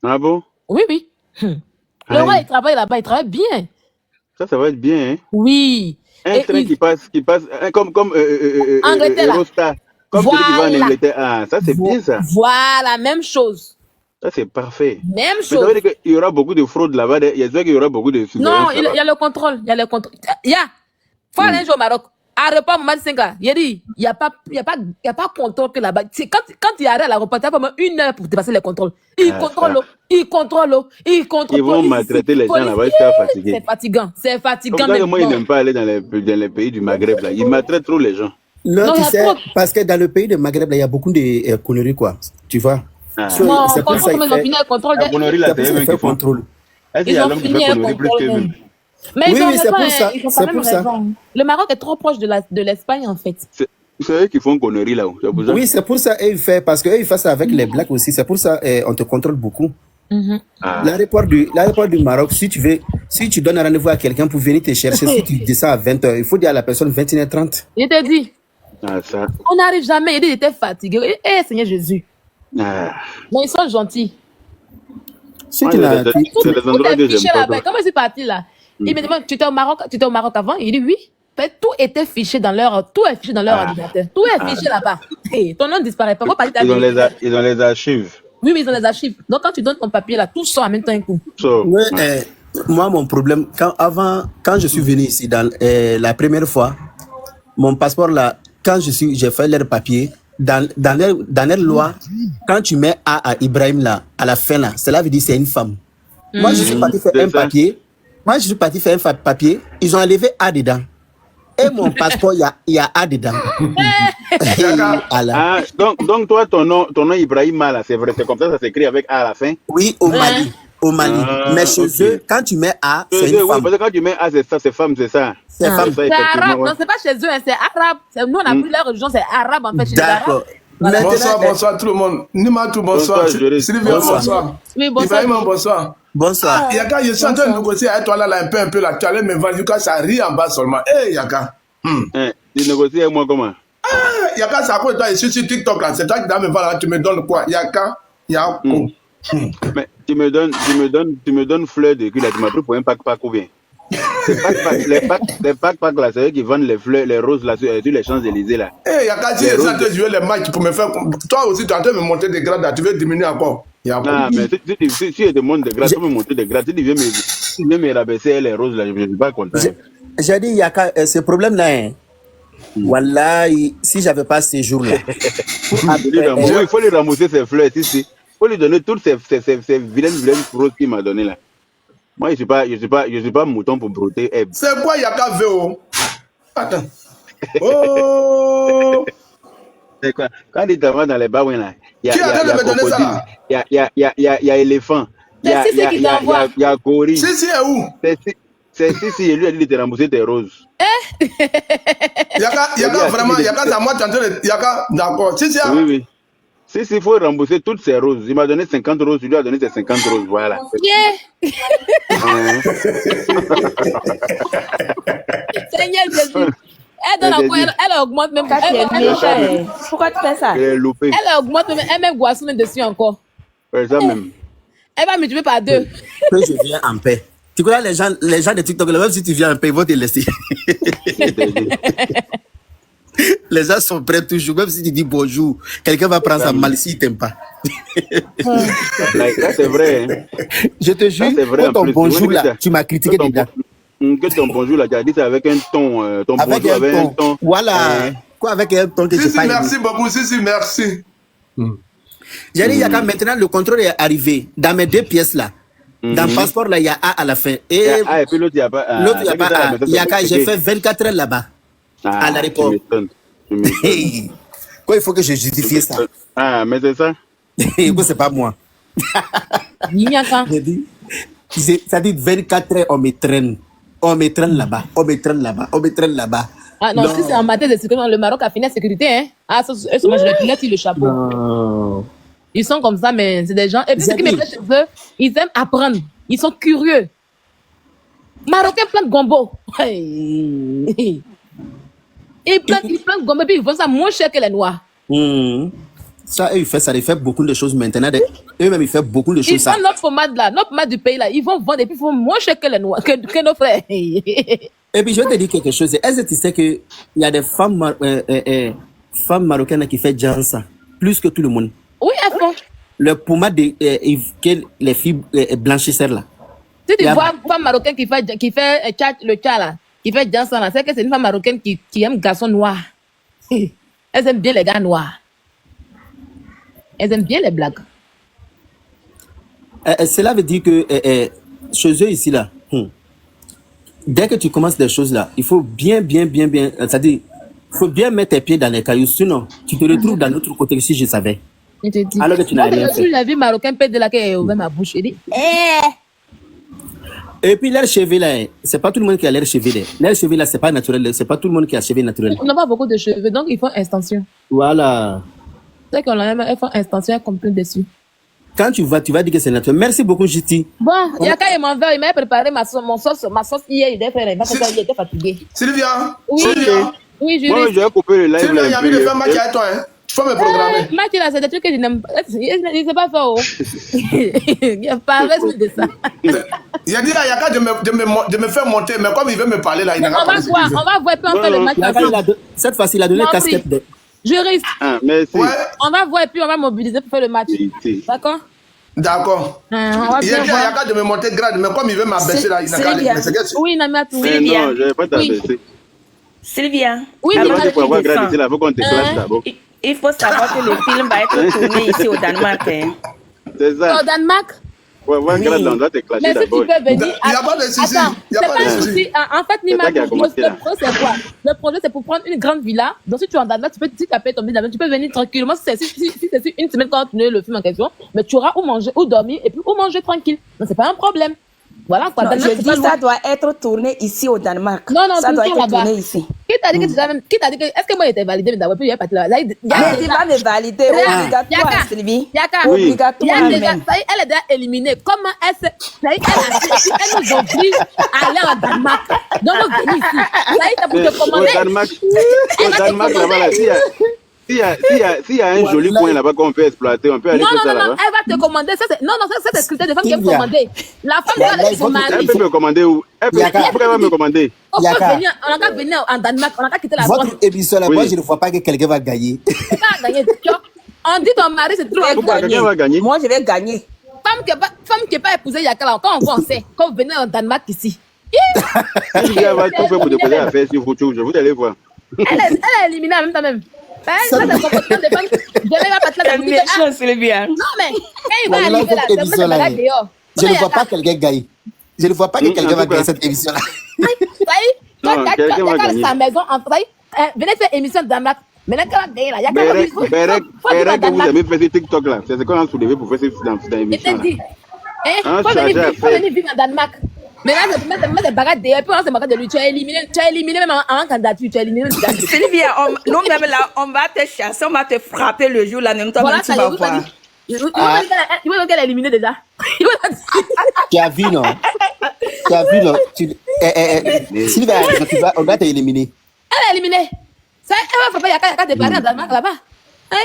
Ah bon? Oui, oui. Le roi, il travaille là-bas, il travaille bien. Ça va être bien, hein? Oui. Un Et train il- qui passe, comme Angleterre, là. Eurostar. Comme celui qui va en Voilà. Angleterre. Ah, ça c'est bien ça. Voilà, même chose. Ça c'est parfait. Même Mais ça chose. veut dire qu'il y aura beaucoup de fraude là-bas. Il y a qu'il y aura beaucoup de Non, surveillance il là-bas. y a le contrôle. Il y a le contrôle. Il y a. Faut aller un jour au Maroc. Aéroport Mohamed Senga. Il a dit, il n'y a pas contrôle que là-bas. C'est quand il arrive à l'aéroport, tu as vraiment 1 heure pour dépasser les contrôles. Il Ah, contrôle ça. l'eau. Il contrôle l'eau. Il contrôle Ils vont police maltraiter ici, les gens police- là-bas jusqu'à fatiguer. C'est fatigant. C'est Comme fatigant. ça que moi, ils maintenant. n'aiment pas aller dans les pays du Maghreb là. Ils maltraitent trop les gens. Non, Non, tu il y a sais, trop. parce que dans le pays de Maghreb, là, il y a beaucoup de conneries, quoi. Tu vois. Ah. So, Non, c'est pour ça comment qu'il ils ont fait, fini le contrôle La connerie là, c'est pour c'est ça eux qu'il qui fait font. contrôle. Est-ce qu'il y Ils a ont l'homme qui fini fait un connerie plus contrôle qu'eux-mêmes? même. Mais Oui, ils ont oui, c'est raison, pour hein, ça. ils ont C'est quand même pour ça. raison. Le Maroc est trop proche de l'Espagne en fait. C'est eux qui font connerie là-haut. C'est pour ça. Oui, c'est pour ça qu'ils fait, parce qu'eux, ils font ça avec les blacks aussi. C'est pour ça on te contrôle beaucoup. Mhm. Ah. L'aéroport du Maroc, si tu donnes un rendez-vous à quelqu'un pour venir te chercher, si tu descends à 20h, il faut dire à la personne 21h30. Il te dit, Ah, ça. on n'arrive jamais. Il dit, il était fatigué. Eh, Seigneur Jésus. Ah. Mais ils sont gentils. Si Ouais, tu n'as- c'est- tu- c'est des Tout endroits est que j'aime fiché pas là-bas. trop. Comment je suis parti là? Il me demande, tu étais au Maroc avant? Il dit oui. Ben, tout était fiché dans tout est fiché dans leur ordinateur. Tout est fiché là-bas. Hey, ton nom disparaît pas. Faut pas dire ta Ils ont vie. ils ont les archives. Oui, mais ils ont les archives. Donc quand tu donnes ton papier là, tout sort en même temps un coup. So, Ouais, moi, mon problème, quand je suis venu ici, la première fois, mon passeport là, quand j'ai fait leur papier, dans leur loi, quand tu mets A à Ibrahim là, à la fin là, cela veut dire c'est une femme. Moi, je suis parti faire C'est un ça. papier. Moi, je suis parti faire un papier. Ils ont enlevé A dedans. Et mon passeport, il y a A dedans. Et Allah. ah, donc toi, ton nom Ibrahima, là, c'est vrai, c'est comme ça s'écrit avec A à la fin. Oui, au Mali. Au Mali. Ah, Mais chez ok. eux, quand tu mets A, c'est une Oui, femme. parce que quand tu mets A, c'est ça, c'est femme, c'est ça. C'est femme. Ça, C'est effectivement, arabe. ouais. Non, c'est pas chez eux, hein, c'est arabe. Nous, on a pris leur religion, c'est arabe en fait. Chez les D'accord. Arabes. Voilà. Maintenant, Bonsoir tout le monde. Nimatou, bonsoir. Bonsoir, Joris. Sylvia, Bonsoir. bonsoir. Oui, bonsoir. Ibrahim, bonsoir. bonsoir. Yaka, je suis en train de négocier avec toi là, un peu là. Tu allais me vendre jusqu'à ça rit en bas seulement. Hé, Yaka. Hein, tu négocies avec moi comment? Yaka, c'est à cause de toi, je suis sur TikTok là. C'est toi qui dois me vendre là. Tu me donnes quoi? Yaka, Yako. Mais tu me donnes fleurs de cul là, tu m'as pris pour un pack ou bien? Les packs là, c'est eux qui vendent les fleurs, les roses là, sur les Champs-Élysées là. Hé, Yaka, si Les je suis en roses. train de jouer les matchs pour me faire. Toi aussi, tu es en train de me monter des grades là. Tu veux diminuer encore? Yako. Ah, mais si je te montre des grades, tu peux me montrer des grades. Si tu viens me rabaisser les roses là, je ne suis pas content. J'ai dit, Yaka, ce problème-là, hein, Wallahi, si j'avais pas ces jours-là. Il faut lui ramasser ses fleurs ici. Il faut lui donner toutes ces vilaines roses qu'il m'a donné là. Moi, je suis pas mouton pour brouter herbe. C'est quoi Yaka VO? Attends. Oh! C'est quoi? Quand il t'envoie dans les baouins là, il y a Qui est en train de me donner ça, crocodile, là? il y a éléphant, il y a C'est Sissi qui t'envoie. gorille. Si, est où? C'est si lui a dit de te rembourser tes roses. Yaka, vraiment, Yaka, c'est à moi, tu es en train de. Yaka, d'accord. Si, Oui. Si, il faut rembourser toutes ces roses. Il m'a donné 50 roses, il lui a donné ses 50 roses. Voilà. Yeah. Hein. Seigneur Jésus. Elle donne encore, elle augmente même. Ça, tu es méchant. Hein. Pourquoi tu fais ça? Il est loupé. Elle augmente même, elle met Guassoune dessus encore. Ouais, ça même. Elle va multiplier par 2. Que je viens en paix. Tu connais les gens de TikTok, même si tu viens en paix, ils vont te laisser. Les gens sont prêts toujours, même si tu dis bonjour, quelqu'un va prendre sa mal s'il ne t'aime pas. Ça, c'est vrai. Hein. Je te jure, c'est vrai, pour en ton plus. bonjour Oui, là, ça. tu m'as critiqué dedans. Que ton bonjour là, tu as dit ça avec un ton. Ton Avec bonjour un ton. Voilà. Quoi avec un ton que Si, j'ai si, pas aimé? merci beaucoup. Si, si, merci. J'ai dit, Yaka, maintenant, le contrôle est arrivé. Dans mes 2 pièces là. Dans le passeport, là, il y a A à la fin. Et Ah, et puis l'autre, il n'y a pas. l'autre, il n'y a pas A. Yaka, j'ai fait fait 24 heures là-bas, à Ah, l'aéroport. tu m'étonnes. Tu m'étonnes. Hey. Quoi, il faut que je justifie ça? Ah, mais c'est ça. Quoi, c'est pas moi. Yaka. J'ai dit, ça dit 24 heures, on me traîne. On me traîne là-bas. On me traîne là-bas. On me traîne là-bas. Ah non, si c'est en matière de sécurité, le Maroc a fini la sécurité, hein. Ah, ça, moi, je leur tire le chapeau. Non. Ils sont comme ça, mais c'est des gens. Et puis, ce qui me plaît chez eux, ils aiment apprendre. Ils sont curieux. Marocains plein de gombo. Hey. Ils plein de gombo, puis ils font ça moins cher que les Noirs. Ça, eux, ils font ça. Ils font beaucoup de choses maintenant. Eux-mêmes, ils font beaucoup de Ils choses. Ça. prennent notre pommade là, notre pommade du pays là. Ils vont vendre et puis ils font moins cher que les Noirs, que nos frères. Et puis, je vais te dire quelque chose. Est-ce que tu sais qu'il y a des femmes, femmes marocaines qui font déjà ça, plus que tout le monde? Oui, elles font. Le pommade que les filles blanchisseurs là. Si tu Y a- vois une femme marocaine qui fait le tcha là, qui fait Jansan là, c'est que c'est une femme marocaine qui aime garçon noir. Elles aiment bien les gars noirs. Elles aiment bien les blagues. Cela veut dire que chez eux ici là, dès que tu commences des choses là, il faut bien, c'est-à-dire, il faut bien mettre tes pieds dans les cailloux, sinon tu te retrouves dans l'autre côté si je savais. Je te dis. Alors que tu n'as rien fait. La vie marocaine pète de laquelle ouvert ma bouche. Il dit, Et puis leurs cheveux là, c'est pas tout le monde qui a leurs cheveux là. Leurs cheveux là, c'est pas naturel, c'est pas tout le monde qui a cheveux naturels. on n'a pas beaucoup de cheveux, donc ils font extension. Voilà. C'est qu'on a elles font extension complète dessus. Quand tu vas dire que c'est naturel. Merci beaucoup, JT. Bon, il y a quand il m'envoie, il m'a préparé ma sauce hier, il était fatigué. Sylvia, Oui. Sylvia, Oui, Moi, Julie. je vais couper le live. Sylvia, là, il y a et envie de puis, faire match avec toi, hein. Tu peux me programmer. Match là, c'est des trucs que je n'aime pas. Il ne sait pas ça, oh. Il n'y a pas reste de ça. Il a dit là, il y a qu'à de me faire monter, mais comme il veut me parler là, il n'a On pas va voir, et puis on fait le match ensemble. Cette fois-ci, il a donné Moi la aussi. casquette. De... Juriste, Ah, merci. Ouais, on va voir et puis on va mobiliser pour faire le match. Merci. D'accord? d'accord. On va Il a bien dit, il y a voir. qu'à de me monter grade, mais comme il veut m'abaisser là, il n'a qu'à aller. Sylvia. Mais c'est que- Oui, Namia, tout. Mais Sylvia. non, je ne vais pas t'abaisser. Sylvia, Oui, Je mais avant pense moi, que pour avoir que tu grade ici, descends, là, il faut qu'on te classe d'abord. il faut savoir que le film va être tourné ici au Danemark. Hein. C'est ça. au Danemark. Pour avoir Oui. grade, là, on doit te classer Mais si tu d'abord. peux venir. Il y a pas de souci. Attends, Il y a c'est pas pas de un souci. souci. En fait, C'est ça qui a commencé, le là. projet, c'est quoi? Le projet, c'est pour prendre une grande villa. Donc, si tu es en Danemark, tu peux, si tu as payé ton billet d'avion, tu peux venir tranquillement. Si c'est sur une semaine quand tu tournes le film en question, mais tu auras où manger, où dormir, et puis où manger tranquille. Donc, c'est pas un problème. Voilà, quoi. Non, Danemark, je c'est dis pas ça loin. doit être tourné ici au Danemark. Non, non, ça tout doit le temps être là-bas. tourné ici. Qui t'a dit que tu savais, qui t'a dit que, est-ce que moi, il était validé, mais d'abord, puis il y a pas de là. Là, il y Mais tu vas me valider, Regarde, obligatoire, Yaka, Sylvie. Yaka, Oui. il y Obligatoire a déjà, même. ça y est, elle est déjà éliminée. Comment elle s'est, ça y est, elle nous oblige à aller en Danemark. Donc, on vient ici. Ça y est, t'as pour Mais te commander. au Danemark, là-bas, là, s'il y a un joli coin là-bas qu'on peut exploiter, on peut aller Non, faire non, ça non, non, là-bas. elle va te commander. Ça, c'est, non, non, ça, c'est critère de femme qui aime Sylvia. commander. La femme doit aller chez son Yaka, mari. Elle peut me commander où? Yaka. Pourquoi elle va me commander? On peut Yaka. venir, on a qu'à venir en Danemark, on a qu'à quitter la France. Votre émission là, Oui. moi, je ne vois pas que quelqu'un va gagner. C'est pas à gagner. Tu vois. On dit ton mari, c'est trop Je vais Pourquoi gagner. quelqu'un va gagner? Moi, je vais gagner. Femme qui n'est pas épousée Yaka là, quand on voit, on sait. Quand vous venez en Danemark ici. Elle va tout faire pour déposer la fête sur YouTube. Je vous allez voir. Elle est éliminée en même temps même. Ça, c'est le comportement des femmes. Demain, va partir là, C'est vous dites, ah, méchant, Sylvia. non, mais quand il va Voilà, arriver là, cette c'est pas émission-là, de balade dehors. Je ne vois pas quelqu'un gagner. Je ne vois pas que quelqu'un va pourquoi? gagner cette émission là. Ça y est, Non, toi, quelqu'un va t'as gagner. sa maison en train. Venez faire émission de Danemark. Maintenant, quand on va gagner là, Yaka, Bérec faut dire que vous Danemark. avez fait sur TikTok là, c'est ce qu'on a soulevé pour faire dans Je l'émission t'ai là. dit. Hein, Un faut chargeur à venir faire. vivre en Danemark. Maintenant, c'est mettre des bagages dehors. Puis on se moque de lui. Tu as éliminé même en candidature. Tu as éliminé le candidat. Sylvia, nous-mêmes là, on va te chasser, on va te frapper le jour là, même toi, Voilà, même tu ça y vas est, vous voir. avez dit. Il va dire qu'elle est éliminée déjà. Il va dire. Tu as vu, non? Tu as vu, non? Sylvia, on va t'éliminer. Elle est éliminée. Ça, elle va frapper Yaka déclaré en Danemark là-bas. Hein?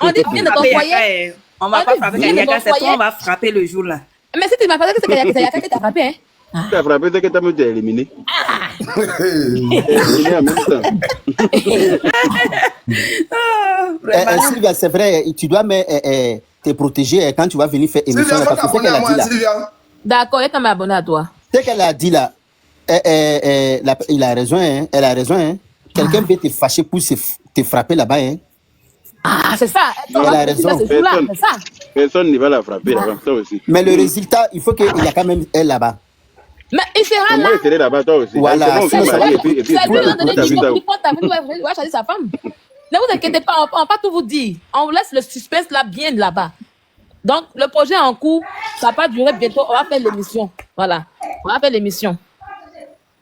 On dit viens de ton foyer. On va On pas dit, frapper viens de Yaka, ton c'est toi, foyer. on va frapper le jour là. Mais si tu m'as parlé que c'est Yaka qui t'a frappé, hein? Tu as frappé, c'est que tu as même été éliminé. Éliminé en même temps. Sylvia, c'est vrai, tu dois te protéger quand tu vas venir faire émission. Sylvia, Là, faut parce que ce t'abonner qu'elle à a dit moi, là, Sylvia. D'accord, il est quand même abonné à toi. ce qu'elle a dit là, il a raison, hein, elle a raison. Hein. Quelqu'un peut te fâcher te frapper là-bas. Hein. Ah, c'est ça. Elle a raison. C'est là, c'est ça. Personne ne va la frapper là-bas, ça aussi. Mais le résultat, il faut qu'il y a quand même elle là-bas. Mais il sera là. Moi, je serai là-bas, toi aussi. Voilà, C'est bon, c'est marié, et puis C'est tu lui vas qui a donné vu ça. il va choisir sa femme. Ne vous inquiétez pas, on va pas tout vous dire. On laisse le suspense là bien là-bas. Donc, le projet en cours, ça va pas durer bientôt. On va faire l'émission. Voilà. On va faire l'émission.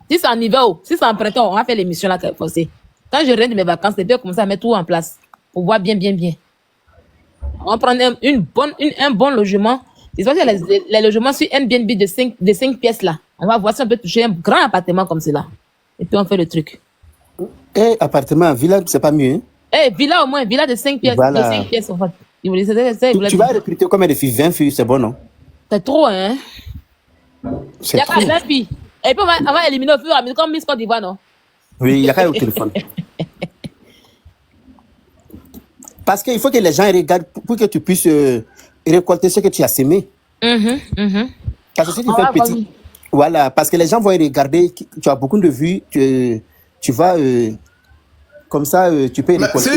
Si c'est en hiver, si c'est en printemps, on va faire l'émission là. Quand je reviens de mes vacances, c'est bien commencer à mettre tout en place. Pour voir bien. On va prendre un bon logement. C'est parce que les logements sur Airbnb de 5 pièces là. On va voir si on peut toucher un grand appartement comme cela. Et puis on fait le truc. Et appartement, villa, c'est pas mieux. Eh, villa au moins, villa de 5 pièces. Voilà. De 5 pièces, en fait. Tu vas recruter combien de filles? 20 filles, c'est bon, non? C'est trop, hein? Il C'est y a trop. pas 20 filles. Et puis on va éliminer au fur et à mesure, comme Miss Côte d'Ivoire, non? Oui, il y a quand même au téléphone. Parce qu'il faut que les gens regardent pour que tu puisses récolter ce que tu as semé. Parce que si tu On fais va petit. Voilà, parce que les gens vont regarder, tu as beaucoup de vues, tu vas. Comme ça, tu peux Mais récolter.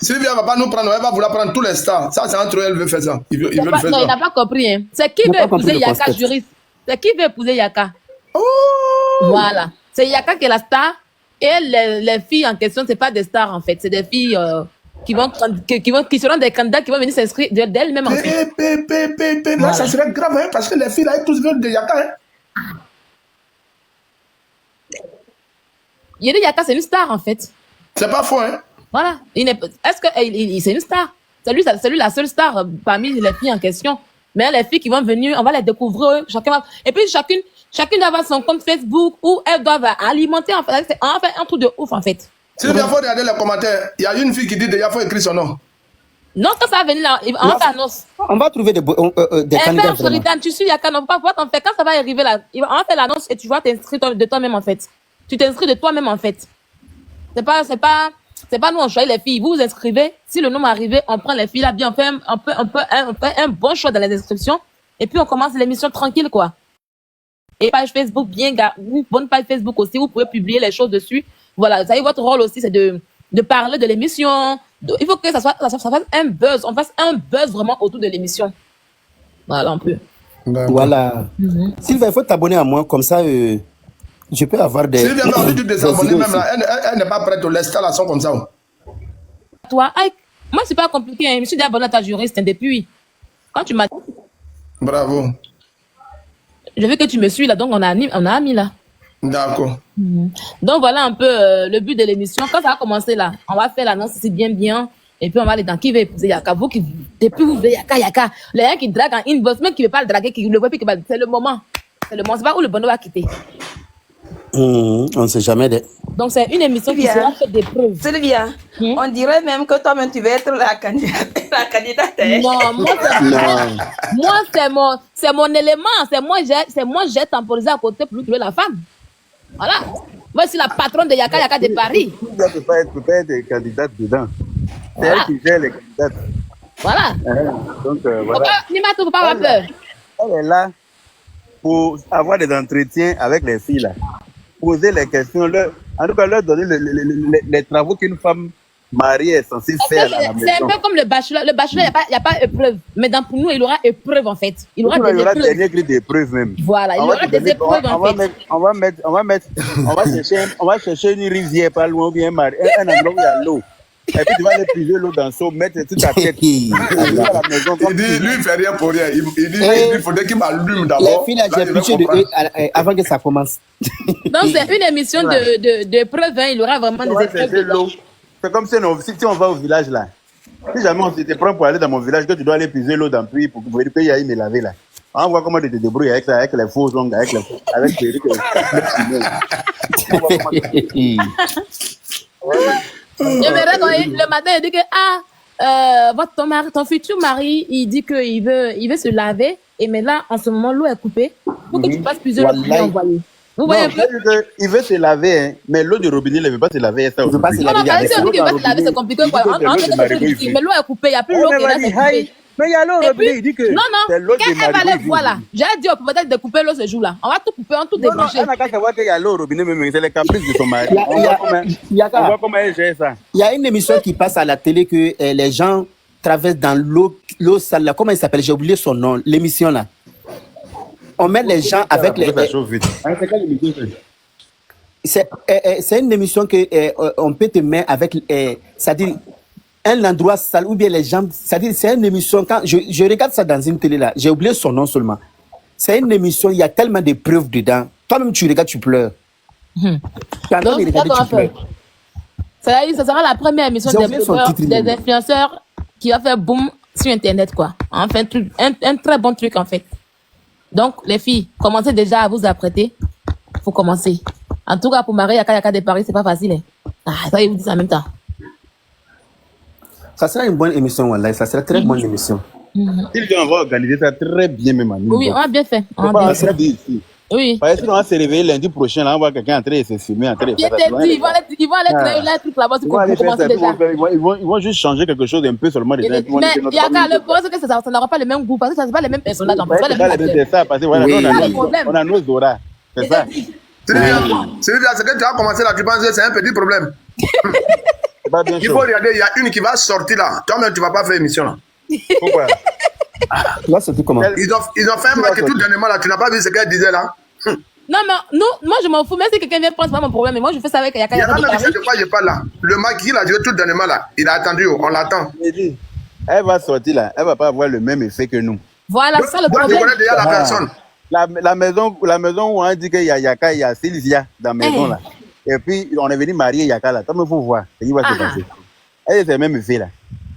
Sylvia va pas nous prendre, elle va vouloir prendre tous les stars. Ça, c'est entre eux, elle veut faire ça. Il veut le faire Non, il n'a ça. pas compris, hein. C'est qui Il n'a veut pas compris épouser le Yaka, concept. juriste? C'est qui veut épouser Yaka? Oh! Voilà. C'est Yaka qui est la star. Et les filles en question, c'est pas des stars, en fait. C'est des filles qui seront des candidats qui vont venir s'inscrire d'elles-mêmes, en fait. Là, ça serait grave, hein, parce que les filles, là, elles tous veulent de Yaka. Hein. Yéli Yaka, c'est une star, en fait. C'est pas faux, hein. Voilà. Est-ce que c'est une star? C'est lui la seule star parmi les filles en question. Mais les filles qui vont venir, on va les découvrir. Et puis chacune doit avoir son compte Facebook où elles doivent alimenter. En fait, on va faire un truc de ouf, en fait. Sylvia, il faut regarder les commentaires. Il y a une fille qui dit déjà, il faut écrire son nom. Non, quand ça va venir là, on va faire annonce. On va trouver des candidats. Père Solidan, tu suis Yaka, on va pouvoir t'en faire. Quand ça va arriver là, on va faire l'annonce et tu vas t'inscrire de toi-même, en fait. Tu t'inscris de toi-même, en fait. C'est pas nous, on choisit les filles. Vous vous inscrivez. Si le nom est arrivé, on prend les filles là, bien, on fait un bon choix dans les inscriptions. Et puis, on commence l'émission tranquille, quoi. Et page Facebook, une bonne page Facebook aussi. Vous pouvez publier les choses dessus. Voilà. Vous savez, votre rôle aussi, c'est de parler de l'émission. Il faut que ça fasse un buzz. On fasse un buzz vraiment autour de l'émission. Voilà, un peu. Voilà. Sylvain, il faut t'abonner à moi, comme ça, je peux avoir des. Sylvia, mais envie de désabonner idées même aussi. là. Elle n'est pas prête aux l'installation comme ça. Toi, moi, c'est pas compliqué. Hein. Je me suis dit abonné à ta juriste hein, depuis. Quand tu m'as Bravo. je veux que tu me suis là, donc on a mis là. D'accord. Donc voilà un peu le but de l'émission. Quand ça va commencer là, on va faire l'annonce ici bien. Et puis on va aller dans qui veut épouser Yaka. Vous qui, depuis vous voulez Yaka. Les gens qui draguent en inbox, même qui ne veut pas le draguer, qui le voit, puis c'est le moment. C'est pas où le bonheur va quitter. On ne sait jamais. Donc c'est une émission qui sera faite d'épreuves. Sylvia, on dirait même que toi-même tu veux être la candidate. Hein? Non, moi c'est mon élément. C'est moi j'ai temporisé à côté pour lui trouver la femme. Voilà. Moi je suis la patronne de Yaka de Paris. Tu ne peux pas être candidate dedans. C'est elle qui gère les candidates. Voilà. Donc voilà. Nima, tu ne peux pas avoir peur. Elle est là pour avoir des entretiens avec les filles là. Poser les questions, en tout cas leur donner les travaux qu'une femme mariée est censée faire à la maison. C'est un peu comme le bachelor. Le bachelor, il n'y a pas épreuve. Mais pour nous, il aura épreuve en fait. Il aura des épreuves. Dernier grille d'épreuve même. Voilà, il aura des épreuves en fait. On va chercher une rivière pas loin ou bien un endroit où il y a l'eau. Et puis tu vas aller puiser l'eau dans le seau, mettre toute ta tête. Il dit, lui, il fait rien pour rien. Il dit, il faudrait qu'il m'allume d'abord. Les filles, là, j'ai pitié de eux avant que ça commence. Donc, c'est une émission d'épreuves. Hein. Il aura vraiment des épreuves. C'est comme si on va au village là. Si jamais on te prend pour aller dans mon village, que tu dois aller puiser l'eau dans le puits pour que tu ailles me laver là. On voit comment tu te débrouilles avec ça, avec les faux ongles, avec le matin, il dit que ton futur mari, il dit qu'il veut se laver. Et mais là, en ce moment, l'eau est coupée. Pour que tu passes plusieurs jours à envoyer. Vous voyez un peu? Il veut se laver, hein, mais l'eau du robinet, il ne veut pas se laver. Ça, il veut pas se laver. Non, si on dit qu'il veut se laver, c'est compliqué. Mais l'eau est coupée, il n'y a plus l'eau qui est là. Mais il y a l'eau au Et robinet, puis, il dit que non, c'est non, l'eau quand de elle va Marigot. aller voir là, j'ai dit au propriétaire de couper l'eau ce jour-là. On va tout couper, on va tout Non, non, débrancher. elle n'a qu'à savoir qu'il y a l'eau au robinet, mais c'est les caprices de son mari. Il y a, On il y voit a, comment, il y a, on voit comment elle gère ça. il y a une émission qui passe à la télé que les gens traversent dans l'eau sale là. Comment il s'appelle? J'ai oublié son nom. L'émission là. On met les gens avec les. Ça chauffe vite. Ah, c'est quelle émission C'est une émission que on peut te mettre avec. C'est-à-dire un endroit sale ou bien les gens. C'est-à-dire c'est une émission. Quand je regarde ça dans une télé là, j'ai oublié son nom seulement. C'est une émission, il y a tellement de preuves dedans. Toi-même, tu regardes, tu pleures. Quand Donc, tu c'est ça regardes, qu'on va tu pleures. faire. Ça sera la première émission J'ai des oublié son blogueurs, titre, des même. influenceurs qui va faire boom sur Internet, quoi. Enfin, un très bon truc, en fait. Donc, les filles, commencez déjà à vous apprêter. Faut commencer. En tout cas, pour Marie Yaka de Paris, c'est pas facile. Hein. Ah, ça, il vous dit ça en même temps. Ça sera une bonne émission, Wallah. Ça sera une très bonne émission. Si on va organiser ça très bien, même à nous. Oui, on a bien fait. On Faut a pas bien en fait. dire ici. Oui. Parce que si on va se réveiller lundi prochain, là, on voit quelqu'un en train de se filmer, en train de Bien faire ça. dit, ils vont aller créer un truc là-bas Ils vont aller pour faire ça. commencer déjà. Ils vont juste changer quelque chose un peu seulement déjà. Mais Yaka, le problème, c'est que ça n'aura pas le même goût, parce que ça c'est pas les mêmes personnages, en fait, c'est pas les mêmes acteurs. C'est ça, parce que voilà, Oui. nous, C'est ça le problème. on a nos auras. C'est ça. Sylvia, ce que tu as commencé là, tu penses que c'est un petit problème. C'est pas bien Il faut chaud. regarder, il y a une qui va sortir là. Toi-même, tu ne vas pas faire émission là. Pourquoi? Là, c'est tout comment? Ils ont fait un match tout dernièrement là. Tu n'as pas vu ce qu'elle disait là. Non, mais nous, moi je m'en fous, même si quelqu'un vient prendre, c'est pas mon problème, mais moi je fais ça avec Yaka Il y a Yaka de un Paris. de quoi je parle là. Le match qu'il a joué tout dernièrement là. Il a attendu, on l'attend. Je dis, elle va sortir là, elle va pas avoir le même effet que nous. Voilà, c'est ça le Moi, je problème. connais déjà la personne. La maison où on dit qu'il y a Yaka, il y a Sylvia dans la maison là. Et puis on est venu marier Yaka là. Comme il faut voir, ce qui va se passer. Elle c'est le même effet là.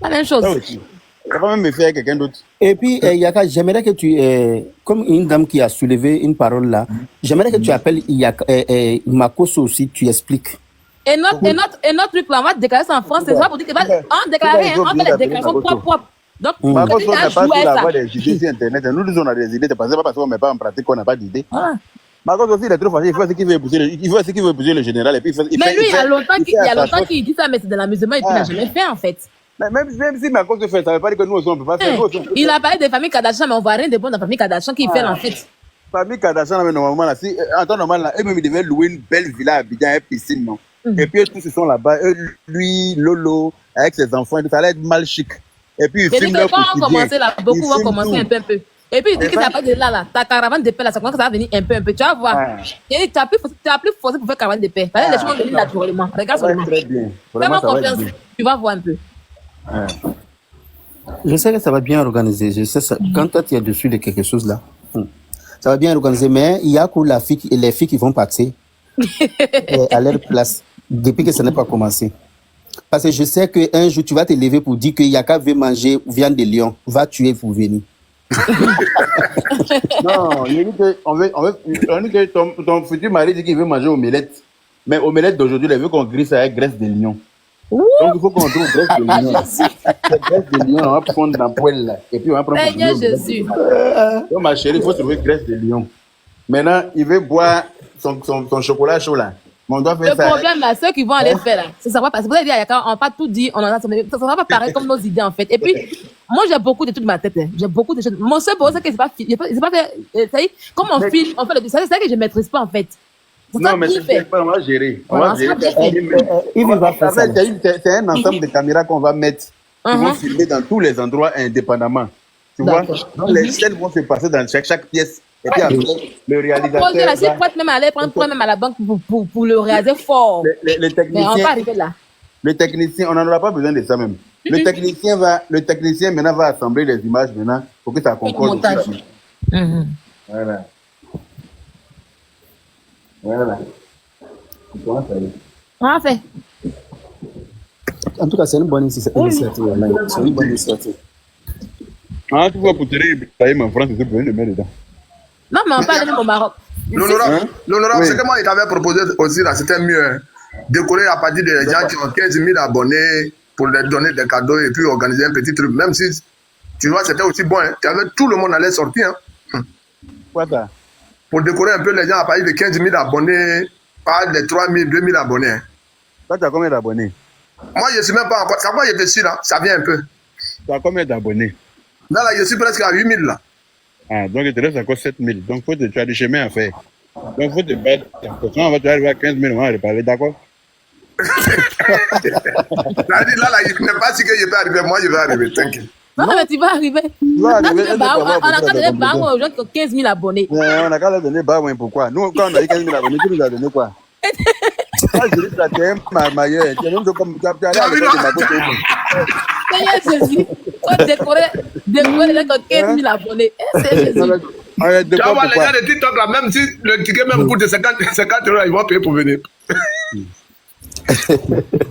La même chose. Ça aussi. Ça va même effet avec quelqu'un d'autre. Et puis, Yaka, j'aimerais que tu, comme une dame qui a soulevé une parole là, j'aimerais que tu appelles Yaka, Makoso aussi, tu expliques. Et notre truc là, on va déclarer ça en France, c'est ça pour dire que on déclare, on fait les déclarations propres. Donc, Par contre, on n'a pas jouer pu ça. avoir des idées sur Internet. Nous, on a des idées, c'est pas parce qu'on ne met pas en pratique qu'on n'a pas d'idées. Par contre, aussi, il est trop facile. Il faut ce qu'il veut épouser le général. Et puis, Mais lui, il y a longtemps qu'il dit ça, mais c'est de l'amusement et puis il n'a jamais fait en fait. Même si Marcos fait, ça ne veut pas dire que nous aussi, on ne peut pas faire. Il a parlé des familles Kardashian, mais on voit rien de bon dans la famille Kardashian qu'il fait en fait. Famille Kardashian, mais normalement, là, si, en temps normal, là, eux-mêmes, ils devaient louer une belle villa à Abidjan, une piscine, non? Et puis, eux tous, ils sont là-bas. Lui, Lolo, avec ses enfants, ça allait être mal chic. Et puis, ils Et filment donc, leur quand on quotidien. commencer là, beaucoup vont commencer un peu. Et puis, il dit que ça va de là, ta caravane de paix là, ça commence à venir un peu. Tu vas voir. Et tu as plus forcé pour faire caravane de paix. Parce que les choses vont venir naturellement. Regarde Ça va seulement. être très bien. Fais-moi Vraiment, ça va être confiance. bien. Tu vas voir un peu. Je sais que ça va bien organiser. Je sais ça. Quand toi, tu es dessus de quelque chose là, ça va bien organiser. Mais il y a que les filles qui vont partir à leur place depuis que ça n'est pas commencé. Parce que je sais qu'un jour, tu vas te lever pour dire que Yaka veut manger viande de lion. Va tuer pour venir. Non, il dit que ton futur mari dit qu'il veut manger omelette. Mais omelette d'aujourd'hui, il veut qu'on grisse avec graisse de lion. Donc il faut qu'on trouve graisse de lion. Cette graisse de lion, on va prendre dans la poêle là. Et puis on va prendre Seigneur Jésus. Donc ma chérie, il faut trouver graisse de lion. Maintenant, il veut boire son chocolat chaud là. Mais on doit faire Le ça. problème là, ceux qui vont aller faire là, c'est ça va parce que vous avez dit à Yaka, on n'a pas tout dit, on en a, ça ne va pas pareil comme nos idées en fait. Et puis, moi j'ai beaucoup de trucs dans ma tête, hein. J'ai beaucoup de choses. Mon seul problème c'est que c'est pas fait, ça y est, comme on filme, on fait le c'est ça que je ne maîtrise pas en fait. C'est ça Non, mais qui fait. c'est pas, on va gérer. On Voilà, va gérer. c'est ça qui fait. Il va faire ça. C'est un ensemble de caméras qu'on va mettre, qui vont filmer dans tous les endroits indépendamment. Tu vois? Donc les scènes vont se passer dans chaque pièce. Et puis après, le réalisateur. Projet là, si prête même à aller prendre même à la banque pour le réaliser fort. Les Mais on va arriver là. le technicien, on n'en aura pas besoin de ça même. Le technicien maintenant va assembler les images maintenant pour que ça concorde. Montage. Voilà. Voilà. On va faire. En tout cas, c'est une bonne initiative. C'est une bonne initiative. Ah, tu vois, pour te réveiller en France, c'est besoin de mettre dedans. Non, mais on parle même au Maroc. L'honorable, Oui. ce que moi, il t'avais proposé aussi là, c'était mieux. Hein. Décorer à partir des gens qui ont 15 000 abonnés pour leur donner des cadeaux et puis organiser un petit truc. Même si, tu vois, c'était aussi bon. Hein. Tout le monde allait sortir. Hein. Quoi ça? Pour décorer un peu les gens à partir de 15 000 abonnés, pas de 3 000, 2 000 abonnés. Hein. Toi, tu as combien d'abonnés? Moi, je ne suis même pas encore. Ça va, je te suis là. Ça vient un peu. Tu as combien d'abonnés? Là, là, je suis presque à 8 000 là. Ah, donc il te reste encore 7 000. Donc tu as du chemin à faire. Donc faut te battre. Quand on va arriver à 15 000, on va reparler, d'accord? Là, il n'est pas sûr que je vais arriver. Moi, je vais arriver, t'inquiète. Non, mais tu vas arriver. Tu vas Là, arriver, tu veux elle bah, va avoir on a beaucoup qu'à donner bah, d'abonnés. aux gens qui ont 15 000 abonnés. On a qu'à leur donner bah, ouais, pourquoi? Nous, quand on a eu 15 000 abonnés, tu nous as donné quoi? Ah, je dis, tu as un maillot. Tu as même comme tu as allé à l'école de ma côté. Seigneur Jésus, on décorer les gens qui ont 15 000 abonnés. Eh, c'est Jésus. Arrête de Tu vas quoi, voir les pourquoi? gens de TikTok là, même si le ticket même coûte 50 euros, ils vont payer pour venir.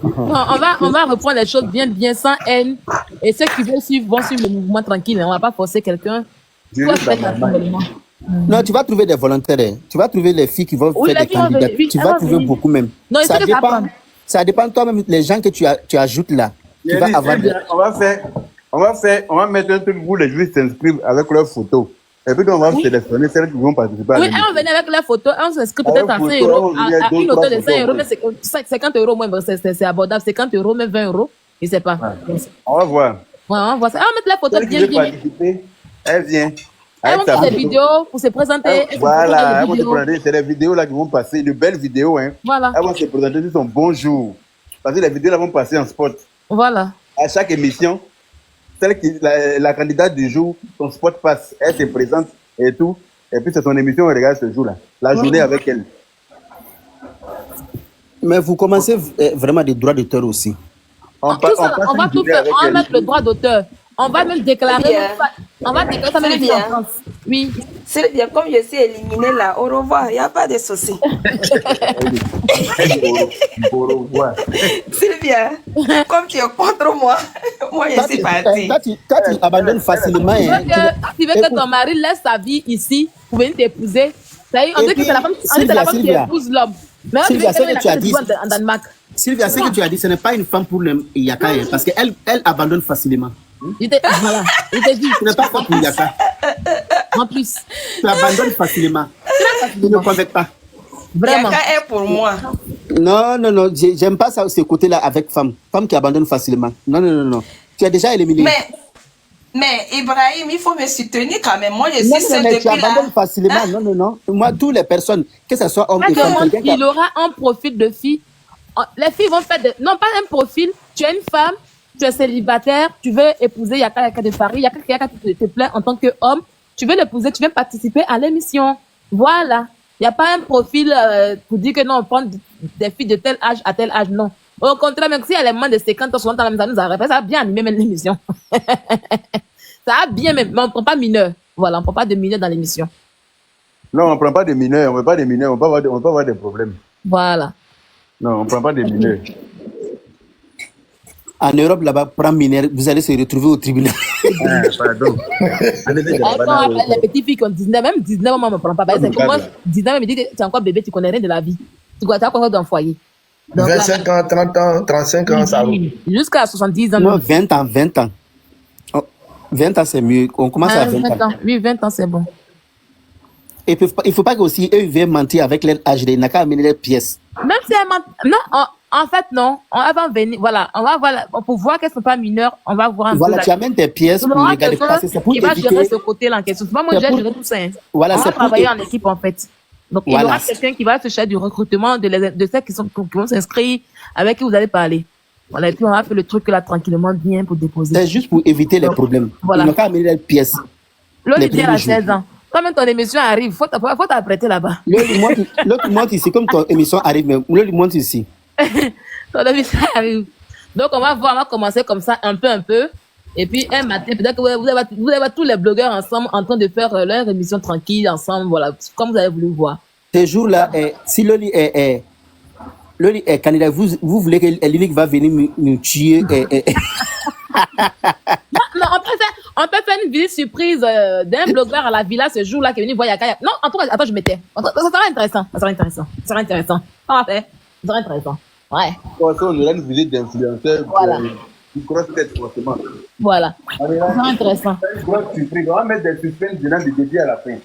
Bon, on va reprendre les choses bien sans haine. Et ceux qui veulent suivre vont suivre le mouvement tranquille. On va pas forcer quelqu'un. Je Toi, reste fais dans ta ma main. mouvement. Non, tu vas trouver des volontaires. Hein. Tu vas trouver les filles qui vont Oui, faire les des filles vont candidats. venir. Oui, Tu elles vas vont trouver venir. beaucoup même. Non, il faut que ça prenne. Ça dépend toi-même, les gens que tu ajoutes là. Tu vas avoir des... On va mettre un truc où les juifs s'inscrivent avec leurs photos. Et puis on va sélectionner celles qui vont participer à Oui, l'émission. on venait avec la photo, on s'inscrit Avec peut-être à 5 photo, euros, on vient à deux, une trois hauteur de 5 photos, euros, oui. mais 50 euros moins, bon, c'est abordable, 50 euros, même 20 euros, je sais pas. Ouais, On va voir. on voit ça. On va mettre la photo Celle qui bien, veut bien. participer, elle vient. Elles Avec vont sa faire des photo. vidéos pour se présenter. Elles se Voilà, présentent elles des vont se vidéos. présenter. C'est les vidéos là qui vont passer, de belles vidéos. Hein. Voilà, Elles vont se présenter sur son bonjour. Parce que les vidéos là vont passer en spot. voilà. À chaque émission, la candidate du jour, son spot passe. Elle se présente et tout. Et puis c'est son émission, on regarde ce jour-là. La journée avec elle. Mais vous commencez vraiment des droits d'auteur aussi. On Tout ça, passe on va une tout journée faire, avec on va elle. mettre le droit d'auteur. On va même déclarer, Bien. on va déclarer ça même C'est ici en bien. France. Oui. C'est bien, comme je suis éliminée là, au revoir, il n'y a pas de souci. Pour revoir. Sylvia, comme tu es contre moi, moi je suis partie. Toi, tu abandonnes facilement. Tu veux Hein. tu veux que ton mari laisse sa vie ici pour venir t'épouser. Ça y est, on Et dit que puis, c'est la femme, on dit que c'est la femme qui Sylvia, épouse l'homme. Mais on dit Sylvia, que ce que tu as dit, en Danemark. Sylvia, ce que tu as dit, ce n'est pas une femme pour le Yaka, hein, parce qu'elle abandonne facilement. Voilà, il te dit. Ce n'est pas fait pour Yaka. En plus, Tu abandonnes facilement. Tu ne convaincs pas. vraiment. Yaka est pour moi. Non, j'aime pas ça, ce côté-là avec femme. Femme qui abandonne facilement. Non. Tu as déjà éliminé. Mais Ibrahim, il faut me soutenir quand même. Moi, je suis Non, seule mais tu depuis là. abandonnes facilement. Non. Moi, toutes les personnes, que ce soit homme Moi, et je femme, demande, quelqu'un qui il aura un profil de fille. Les filles vont faire non pas un profil. Tu es une femme, tu es célibataire, tu veux épouser Yaka de Paris, Yaka qui te plaît en tant qu'homme. Tu veux l'épouser, tu veux participer à l'émission. Voilà. Il n'y a pas un profil pour dire que non, on prend des filles de tel âge à tel âge, non. Au contraire, même si elle est moins de 50 ans, 60 ans, ça nous arrête. Ça a bien animé même l'émission. Ça a bien même, mais on ne prend pas mineur. Voilà, on ne prend pas de mineur dans l'émission. Non, on ne prend pas des mineurs, on ne veut pas des mineurs, on peut avoir des problèmes. Voilà. Non, on ne prend pas des mineurs. en Europe, là-bas, prendre mineur, vous allez se retrouver au tribunal. Ah, pardon. Quand on appelle les petites filles qui ont 19, même 19, moi, on ne me prend pas. C'est que moi, 19, me dit que tu es encore bébé, tu ne connais rien de la vie. Tu dois encore dans le foyer. Donc, 25 ans, 30 ans, 35 ans, ça va. jusqu'à 70 ans. Non, 20 ans. Oh, 20 ans, c'est mieux. On commence à 20 ans. Oui, 20 ans, c'est bon. Et puis, il ne faut pas qu'aussi, eux, ils viennent mentir avec leur âge. Ils n'ont qu'à amener leurs pièces. Même si elle ment... Non, en fait, non. On va venir, voilà. On va voir, pour voir qu'elles ne sont pas mineures, on va voir un Voilà, peu. tu amènes tes pièces pour regarder passer. C'est pour qui va gérer éviter. ce côté-là en question. C'est pas moi C'est qui pour- gère tout ça. Hein. Voilà, On va c'est pour travailler que- en équipe, en fait. Donc, il y Voilà. aura quelqu'un qui va se charger du recrutement de celles qui vont s'inscrire, avec qui vous allez parler. Voilà, et puis on va faire le truc là tranquillement, bien pour déposer. C'est juste pour éviter les problèmes. Voilà. Ils n'ont qu'à amener leurs pièces. L'Olivier a premiers jours. 16 ans. Quand même ton émission arrive, faut t'apprêter là-bas. L'autre monte ici, comme ton émission arrive, mais l'autre monte ici. Ton émission arrive. Donc on va voir, on va commencer comme ça, un peu. Et puis un matin, peut-être que vous allez voir tous les blogueurs ensemble en train de faire leur émission tranquille ensemble, voilà, comme vous avez voulu voir. Ces jours-là, si Loli est candidat, vous voulez que Lili va venir nous tuer. Non, on peut faire une visite surprise d'un blogueur à la villa ce jour-là qui est venu voir Yaka. Non, en tout cas, attends, je m'étais. Ça sera intéressant. On va faire. Ça sera intéressant. Ouais, On aura une visite d'influenceurs. Voilà. Du cross-tête, forcément. voilà. Ça sera intéressant. On va mettre des suspens venant du début à la fin.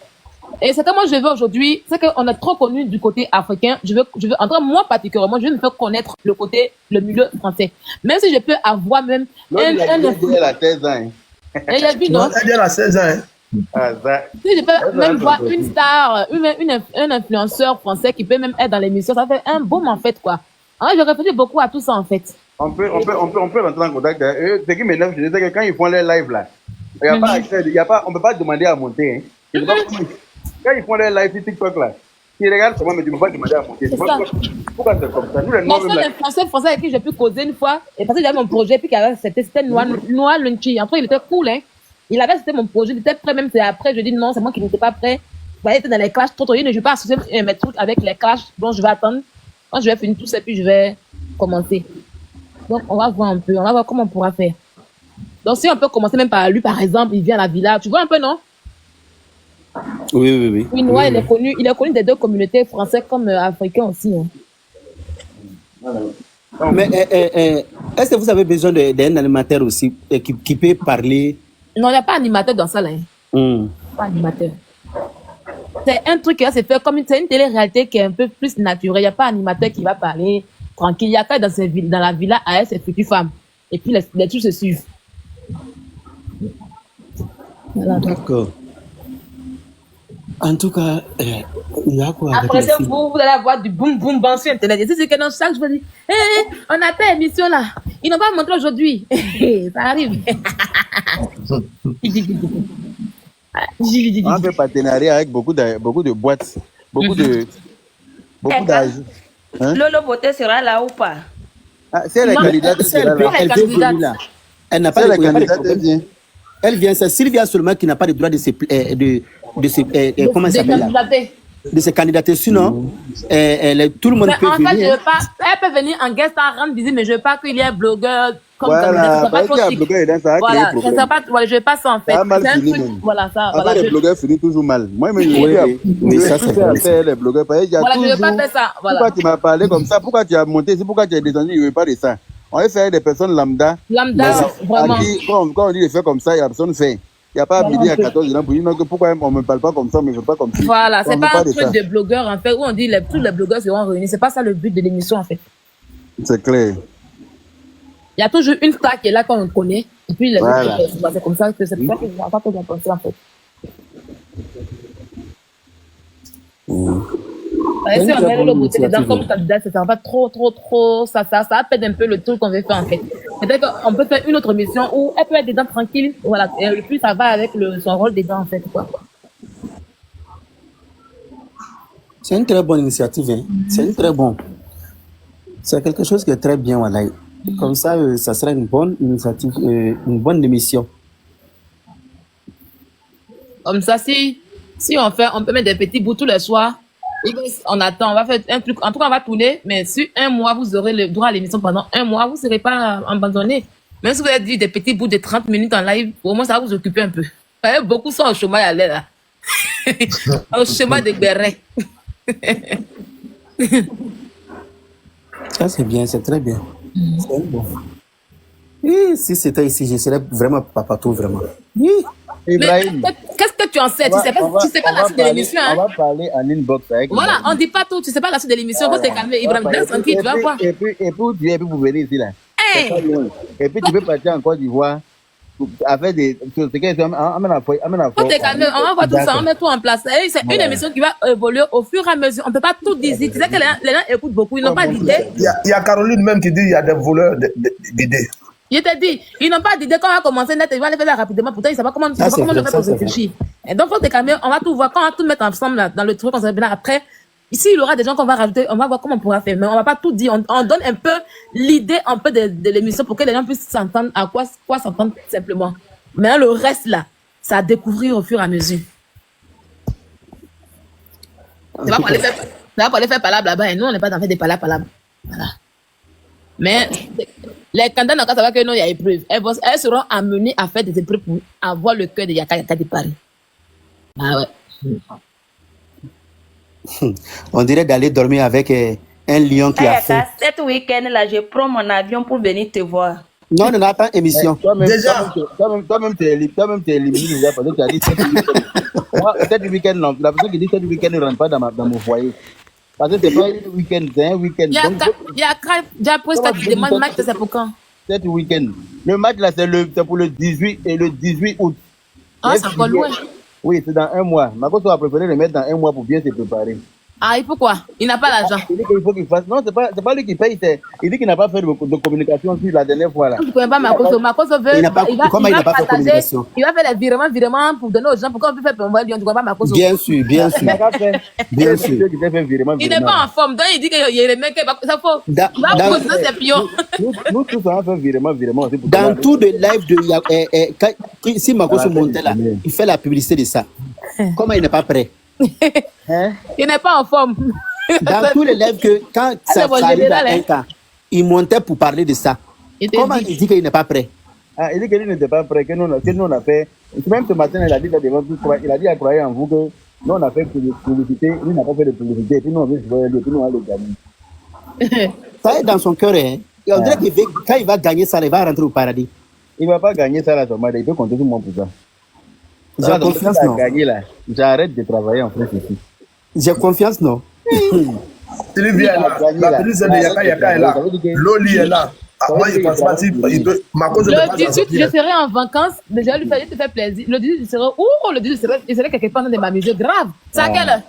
Et ce que moi je veux aujourd'hui, c'est qu'on est trop connu du côté africain. Je veux, en tout cas, moi particulièrement, je veux me faire connaître le milieu français. Même si je peux avoir même L'autre, il a la thèse, hein. Et j'ai vu, Non, non? elle a 16 ans. Hein. Ah, ça. Si je peux même voir une star, un influenceur français qui peut même être dans l'émission, ça fait un boom en fait, quoi. Ah, je réfléchis beaucoup à tout ça en fait. On peut rentrer en contact. Ce qui m'énerve, c'est que quand ils font les lives là, il y a pas accès, on peut pas demander à monter. Hein. Je sais pas comment quand ils font les lives sur TikTok là, ils regardent comment, mais tu ne peux pas demander à monter. Pourquoi c'est comme ça? Nous, les La noirs, même seule là. influenceur français avec qui j'ai pu causer une fois, et parce que j'avais mon projet, puis c'était Noah Lunchi. Après, il était cool, hein. Il avait accepté mon projet, il était prêt, même c'est après, je dis non, c'est moi qui n'étais pas prêt. Vous voyez, il était dans les clashs trop tôt, je ne vais pas associer mes trucs avec les clashs, donc je vais attendre. Quand je vais finir tout ça, puis je vais commencer. Donc, on va voir un peu, on va voir comment on pourra faire. Donc, si on peut commencer même par lui, par exemple, il vient à la villa, tu vois un peu, non? Oui. Oui, Noah, il est connu des deux communautés françaises comme africains aussi. Hein. Mais est-ce que vous avez besoin d'un animateur aussi qui peut parler? Non, il n'y a pas animateur dans ça, là. Hein. Pas animateur. C'est un truc qui va se faire comme c'est une télé-réalité qui est un peu plus naturelle. Il n'y a pas animateur qui va parler tranquille. Il y a qu'à dans la villa à elle, ses futures femmes. Et puis les trucs se suivent. Voilà. D'accord. En tout cas, il y a quoi avec Après les ça, filles? vous allez avoir du boum boum bam sur Internet. Et c'est que dans chaque jour, je dis, on a telle émission là. Ils n'ont pas montré aujourd'hui. Ça arrive. On fait partenariat avec beaucoup de boîtes, beaucoup d'argent. Hein? Lolo Beauté sera là ou pas? Ah, si elle est candidate, elle sera là. Elle vient venir là. Elle n'a Si pas elle est de candidate, elle vient. Elle vient, c'est Sylvia seulement qui n'a pas le droit de se comment ça s'appelle là? De se candidater. Sinon, tout le monde Mais peut en fait, venir. elle peut venir en guest à rendre visite, mais je veux pas qu'il y ait un blogueur comme Voilà, candidat. C'est pas parce qu'il y a trop un chic. blogueur dedans, ça va créer Voilà, problème. ça pas, voilà, je veux pas ça en fait. Ça a mal C'est un fini truc, même. voilà, ça, Après, voilà. les blogueurs finissent toujours mal. Moi, mais Oui, ça, c'est vrai. faire les blogueurs. Parce qu'il y a Voilà, je veux pas toujours... faire ça, Pourquoi voilà. tu m'as parlé comme ça? Pourquoi tu as monté? C'est pourquoi tu as descendu? Il ne veut pas de ça. On va faire des personnes lambda. Lambda, vraiment. Quand on dit de faire comme ça, il n'y a personne fait. Il n'y a pas à midi à 14 ans pour dire non, que pourquoi on ne me parle pas comme ça, mais je ne veux pas comme ça. Voilà, On c'est veut pas un de truc ça. de blogueur en fait, où on dit tous les blogueurs seront réunis. C'est pas ça le but de l'émission en fait. C'est clair. Il y a toujours une star qui est là qu'on connaît, et puis les Voilà. autres, c'est comme ça que c'est pour ça que je n'ai pas bien pensé en fait. C'est une Si on très met bonne le beauté dedans initiative. comme candidat, ça va trop, ça pète un peu le truc qu'on veut faire en fait. Peut-être qu'on peut faire une autre émission où elle peut être dedans tranquille, voilà, et puis ça va avec son rôle dedans en fait, quoi. C'est une très bonne initiative. Hein. C'est une très bonne. C'est quelque chose qui est très bien, voilà. Comme ça, ça sera une bonne initiative, une bonne émission. Comme ça, si on peut mettre des petits bouts tous les soirs, on attend, on va faire un truc, en tout cas on va tourner, mais sur un mois, vous aurez le droit à l'émission pendant un mois, vous ne serez pas abandonné. Même si vous avez dit des petits bouts de 30 minutes en live, au moins ça va vous occuper un peu. Beaucoup sont au chômage à l'air là. Au chômage de béret. Ça, c'est bien, c'est très bien. C'est bon. Et si c'était ici, je serais vraiment papato, vraiment. Oui. Mais Ibrahim, qu'est-ce que tu en sais? Tu sais pas la suite de l'émission, on hein? va parler en inbox avec Voilà, on dit pas tout, tu sais pas la suite de l'émission, faut te calmer, Ibrahim, laisse tranquille, tu vas voir. Et puis vous venez ici là. Hey! C'est pas loin. Et puis tu peux partir en Côte d'Ivoire. Avec des. Faut te calmer, on va voir tout ça, on met tout en place. Et c'est une émission qui va évoluer au fur et à mesure. On peut pas tout dire. Tu sais que les gens écoutent beaucoup, ils n'ont pas d'idée. Il y a Caroline même qui dit il y a des voleurs d'idées. Je te dis, ils n'ont pas d'idée. Quand on va commencer net, ils vont aller faire ça rapidement. Pourtant, ils ne savent pas comment je vais faire pour réfléchir. Et donc, faut te calmer, on va tout voir. Quand on va tout mettre ensemble là, dans le truc, on se bien après. Ici, il y aura des gens qu'on va rajouter, on va voir comment on pourra faire. Mais on va pas tout dire. On donne un peu l'idée un peu de l'émission pour que les gens puissent s'entendre à quoi s'entendre simplement. Mais le reste là, ça à découvrir au fur et à mesure. Ça va pour aller faire palabre là-bas. Et nous, on n'est pas dans faire des palabres. Voilà. Mais les candidats n'ont qu'à savoir que non, il y a épreuve. Elles seront amenées à faire des épreuves pour avoir le cœur de Yaka de Paris. Ah ouais. On dirait d'aller dormir avec un lion qui a faim. Cet week-end-là, je prends mon avion pour venir te voir. Non, on attend émission. Toi-même, tu es éliminé déjà parce que tu as dit cet week-end, non. La personne qui dit cet week-end ne rentre pas dans mon foyer. Parce que c'est pas un week-end, c'est un week-end. Il y a Prestat qui demande Max, c'est pour quand? cet week-end. Le match là, c'est pour le 18 et le 18 août. Ah, c'est encore loin. Oui, c'est dans un mois. Makoto a préféré le mettre dans un mois pour bien se préparer. Ah, et pourquoi? Il n'a pas l'argent. Il dit qu'il faut qu'il fasse. Non, c'est pas lui qui paye. Il dit qu'il n'a pas fait de communication sur la dernière fois là. Je ne connais pas Makoto. Makoto veut. Il n'a pas- comment il n'a pas fait communication? Il va faire les virements pour donner aux gens. Pourquoi on peut faire pour envoyer Lyon? Tu ne connais pas Makoto? Bien sûr, bien sûr. Il n'a pas fait. Bien sûr. Il n'est pas en forme. Donc il dit qu'il y a les mecs. Ça faut. Da- Il va dans- poser ses pions. Nous tous on a fait virement. aussi pour Dans que- tout le live si Makoso montait là, il fait la publicité de ça. Comment il n'est pas prêt? Hein? Il n'est pas en forme. Dans tous les lives que quand ça bon, arrive général, à un hein. cas, il montait pour parler de ça. Il te Comment dit. il dit qu'il n'est pas prêt? Ah, il dit que lui n'était pas prêt, que nous on a fait. Même ce matin, il a dit là devant tout, il a dit à croire en vous que nous on a fait publicité, lui n'a pas fait de publicité, et puis nous on veut jouer, et puis nous on va le gagner. Ça est dans son cœur. Hein. Et on dirait qu'il veut, quand il va gagner ça, il va rentrer au paradis. Il ne va pas gagner ça là, Thomas, il peut compter sur moi pour ça. J'ai confiance, non? Gagner là, j'arrête de travailler en France ici. J'ai confiance, non? Sylvia est là. La police de Yaka est là. Loli est là. Ah, moi, il pense pas si il peut. Makoso ne peut Le pas 18, sortir. je serai en vacances. Déjà, lui faire, te faire plaisir. Le 18, je serai. Ouh, le 18, je serai quelque part de m'amuser. Grave. C'est à quelle heure?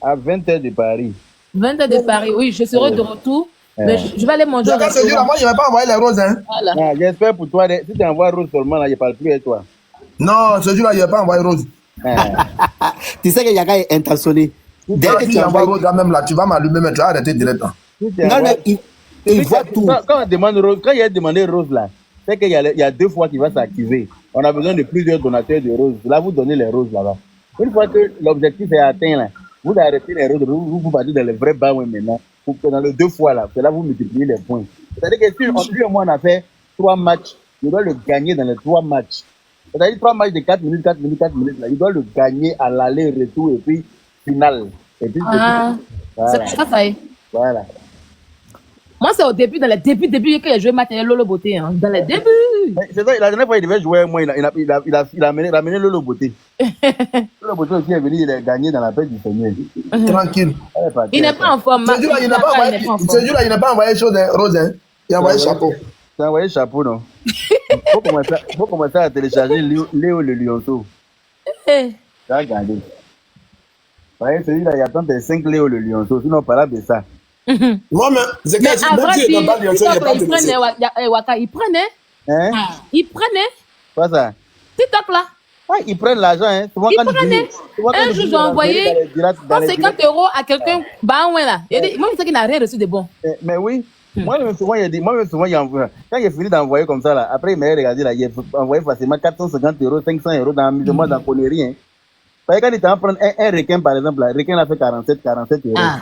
À 20h de Paris. 20h de Paris. Oui, je serai de retour. Mais je vais aller manger. Yaka se dit là, moi, je ne vais pas envoyer les roses. Hein. Voilà. Ah, j'espère pour toi, si tu envoies Rose seulement, là, je ne parle plus avec toi. Non, ce jour-là, je ne vais pas envoyer rose. Ah. Tu sais que Yaga est intentionné. Dès que Si tu j'envoie envoies... rose là même là, tu vas m'allumer, mais tu vas arrêter direct. Hein. Si tu Non, envoies- mais il voit tout. Quand on demande Rose, quand il a demandé Rose là, c'est qu'il y a 2 fois qu'il va s'activer. On a besoin de plusieurs donateurs de roses. Là, vous donnez les roses là-bas. Une fois que l'objectif est atteint là, vous arrêtez les roses, vous partez dans les vrais bas maintenant. Pour que dans les 2 fois là, c'est là vous multipliez les points. C'est-à-dire que si lui et moi on a fait 3 matchs, il doit le gagner dans les 3 matchs. C'est-à-dire 3 matchs de 4 minutes, 4 minutes, 4 minutes là, il doit le gagner à l'aller-retour et puis finale. Et puis Ah, c'est voilà. pour ça, ça y est. Voilà. Moi, c'est au début, dans les débuts, que j'ai joué matériel Lolo Beauté. Hein. Dans les débuts. Mais c'est ça, la dernière fois il devait jouer, moi, il a ramené Lolo Beauté. Lolo Beauté aussi est venu, il a gagné dans la paix du Seigneur. Tranquille. Il n'est pas en forme. Ce jour-là, il n'a pas envoyé. Ce jour-là, il n'a pas envoyé chose, hein, rose. Hein. Il a envoyé chapeau. Tu as envoyé chapeau, non? Faut commencer à télécharger Léo le Lionceau. Eh, Tu as regardé. Ouais, celui-là, il attend des 5 Léo le Lionceau, sinon pas là de ça. Moi, mais c'est Mais que à même vrai si il dire, n'a pas de TikTok, il n'a pas ils de prennent Waka, ils prennent, Hein? ils prennent Pas ça. TikTok là. Ah, ils prennent l'argent, hein. Souvent, Ils quand prennent. souvent, quand Un ils jour, disent j'ai envoyé dans les 150 € à quelqu'un, bah ouais là. Il dit, moi, je sais qu'il n'a rien reçu de bon. Mais oui, moi-même souvent, il envoie. Quand j'ai fini d'envoyer comme ça, là, après, il m'a regardé, là, il a envoyé facilement 450 €, 500 € dans l'amusement, dans connerie, hein. Parce que quand il t'en prend un requin, par exemple, là, le requin a fait 47 €. Ah.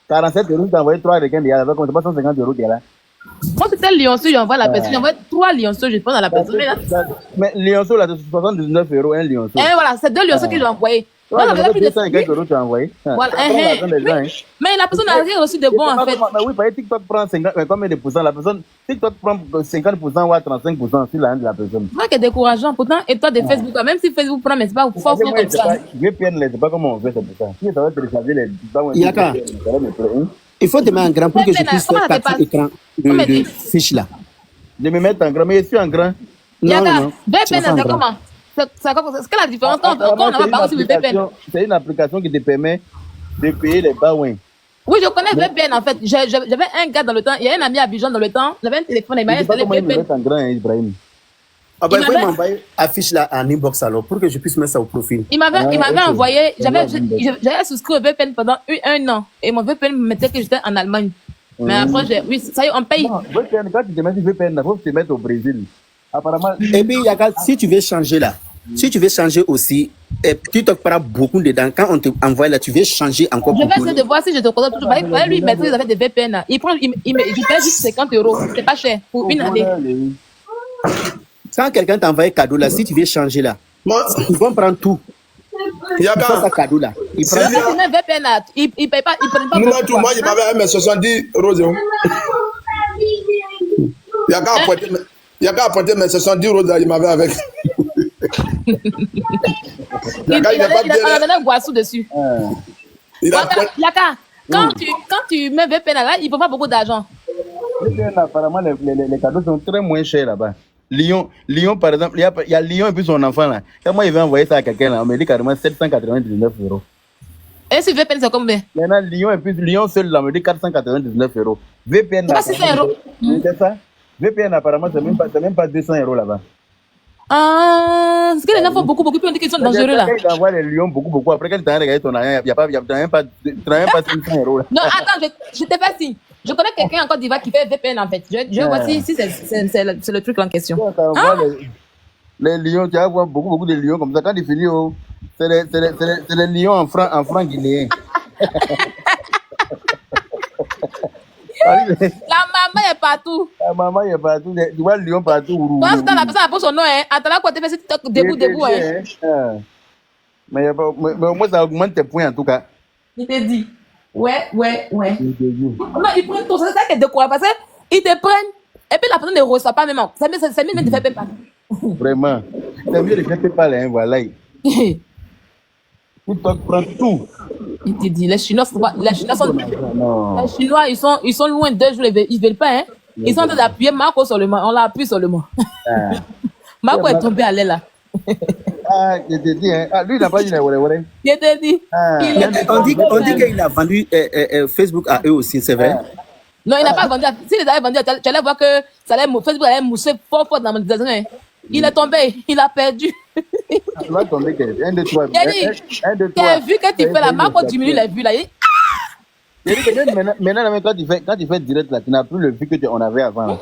47 €, tu as envoyé 3 requins, il y a comme c'est pas 150 € qu'il y a là. Moi, c'était lionceau, j'envoie la personne. J'envoie 3 lionceaux, je pense, à la personne. Mais là, Mais lionceau, là, c'est 79 €, un lionceau. et voilà, c'est 2 lionceaux que j'ai envoyés. Ouais, Moi, j'avais plus de 200 et quelques euros, tu as envoyé. Voilà, Ça prend l'argent des gens, hein. Mais la personne n'a rien reçu de bon, en fait. Mais oui, parce que TikTok prend 50, combien de pourcents? La personne, TikTok prend 50% ou à 35% sur la hand de la personne. C'est vrai que c'est décourageant. Pourtant, et toi de Facebook, même si Facebook prend, mais c'est pas fort Moi, comme ça. VPN, là, c'est pas comment on fait, c'est pour ça. Si ça va télécharger les. Yaka. Il faut te mettre en grand pour que je puisse Comment faire ça se partie écran Comment de tu- fiche là. Je me mettre en grand, mais je suis en grand. Non, non, Yaka, non. VPN, Tu vas faire en c'est grand. comment? C'est quelle la différence quand on Apparemment, n'a pas parlé sur le VPN? c'est une application qui te permet de payer les baouins. Oui, je connais VPN en fait. J'avais un gars dans le temps, il y a un ami à Abidjan dans le temps, j'avais un téléphone, il Je m'a ne sais pas installé comment il me VPN. met en grand, hein, Ibrahim. Ah bah, Il il faut m'avait- m'envoyer affiche là en inbox alors pour que je puisse mettre ça au profil. Il m'avait ok. envoyé, j'avais D'accord. j'avais souscrit au VPN pendant un an et mon VPN me mettait que j'étais en Allemagne. Mais après, oui, ça y est, on paye. Non, VPN, quand tu te mets sur VPN, il faut te mettre au Brésil. Apparemment, Et puis Yaka, si tu veux changer là, si tu veux changer aussi, TikTok prend beaucoup dedans. Quand on te envoie là, tu veux changer encore Je vais beaucoup. essayer de voir si je te connais toujours. Lui, il maîtrise avec des VPN. Là. Il je paye juste 50 €. C'est pas cher pour une année. Quand quelqu'un t'envoie un cadeau là, si tu veux changer là, Moi, ils vont prendre tout. Ils font Yaka, ça cadeau là. Ils C'est prennent bien. Si tu mets un VPN là, il paye pas, il prend pas moi, beaucoup. tout, moi, il m'avait un mes 70 roses. Hein. Yaka a pointé mes 70 roses, là, il m'avait avec. Il Yaka, il n'est pas a bien. donné un boisson dessus. Il a pointé. Yaka, quand tu mets VPN là, il ne faut pas beaucoup d'argent. VPN, apparemment, les cadeaux sont très moins chers là-bas. Lyon, par exemple, il y a Lyon et puis son enfant là. Quand moi, il va envoyer ça à quelqu'un là, on me dit carrément 799 euros. Et si VPN, c'est combien? Maintenant, Lyon et puis Lyon seul là, on me dit 499 euros. VPN, C'est pas 600 euros. c'est ça? VPN, apparemment, c'est même pas 200 euros là-bas. Ah, c'est que les gens font beaucoup, puis on dit qu'ils sont dangereux là. Il envoie les lions beaucoup. Après, quand tu as regardé ton argent, il n'y a même pas 500 euros là. Non, attends, je te fais signe. Je connais quelqu'un en Côte d'Ivoire qui fait VPN en fait. Je vois si c'est le truc en question. Quand tu envoies les lions, tu vas voir beaucoup de lions comme ça. Quand il finit, c'est les lions en franc guinéen. La maman est partout. La maman est partout. Tu vois le lion partout. Quand la personne a posé son nom, hein, attends, quoi, tu fais TikTok debout, hein. Mais au moins, ça augmente tes points en tout cas. Il te dit. Ouais. Il te dit. Non, ils prennent tout ça, c'est ça qui est découvert. Parce qu'ils te prennent, et puis la personne ne reçoit pas même. C'est mieux même de faire pas. Vraiment. C'est mieux de faire pas là, voilà. TikTok prend tout. Il te dit, les Chinois sont. Non. Les Chinois, ils sont loin d'eux, ils veulent pas, hein. Ils sont en train d'appuyer Marco seulement. On l'appuie seulement. Marco est tombé à l'aile là. Ah, je te dis, hein. Ah, lui, il n'a pas dit ouais. Je te dis. On dit qu'il a vendu Facebook à eux aussi, c'est vrai? Non, il n'a pas vendu. S'il les avait vendus, tu allais voir que Facebook allait mousser fort dans la monétisation. Hein. Il est tombé, il a perdu. Il va tomber, 1, 2, 3. Tu as vu que tu fais la Marco diminue les vues là. Maintenant, quand tu fais direct là, tu n'as plus le vues qu'on avait avant. Là.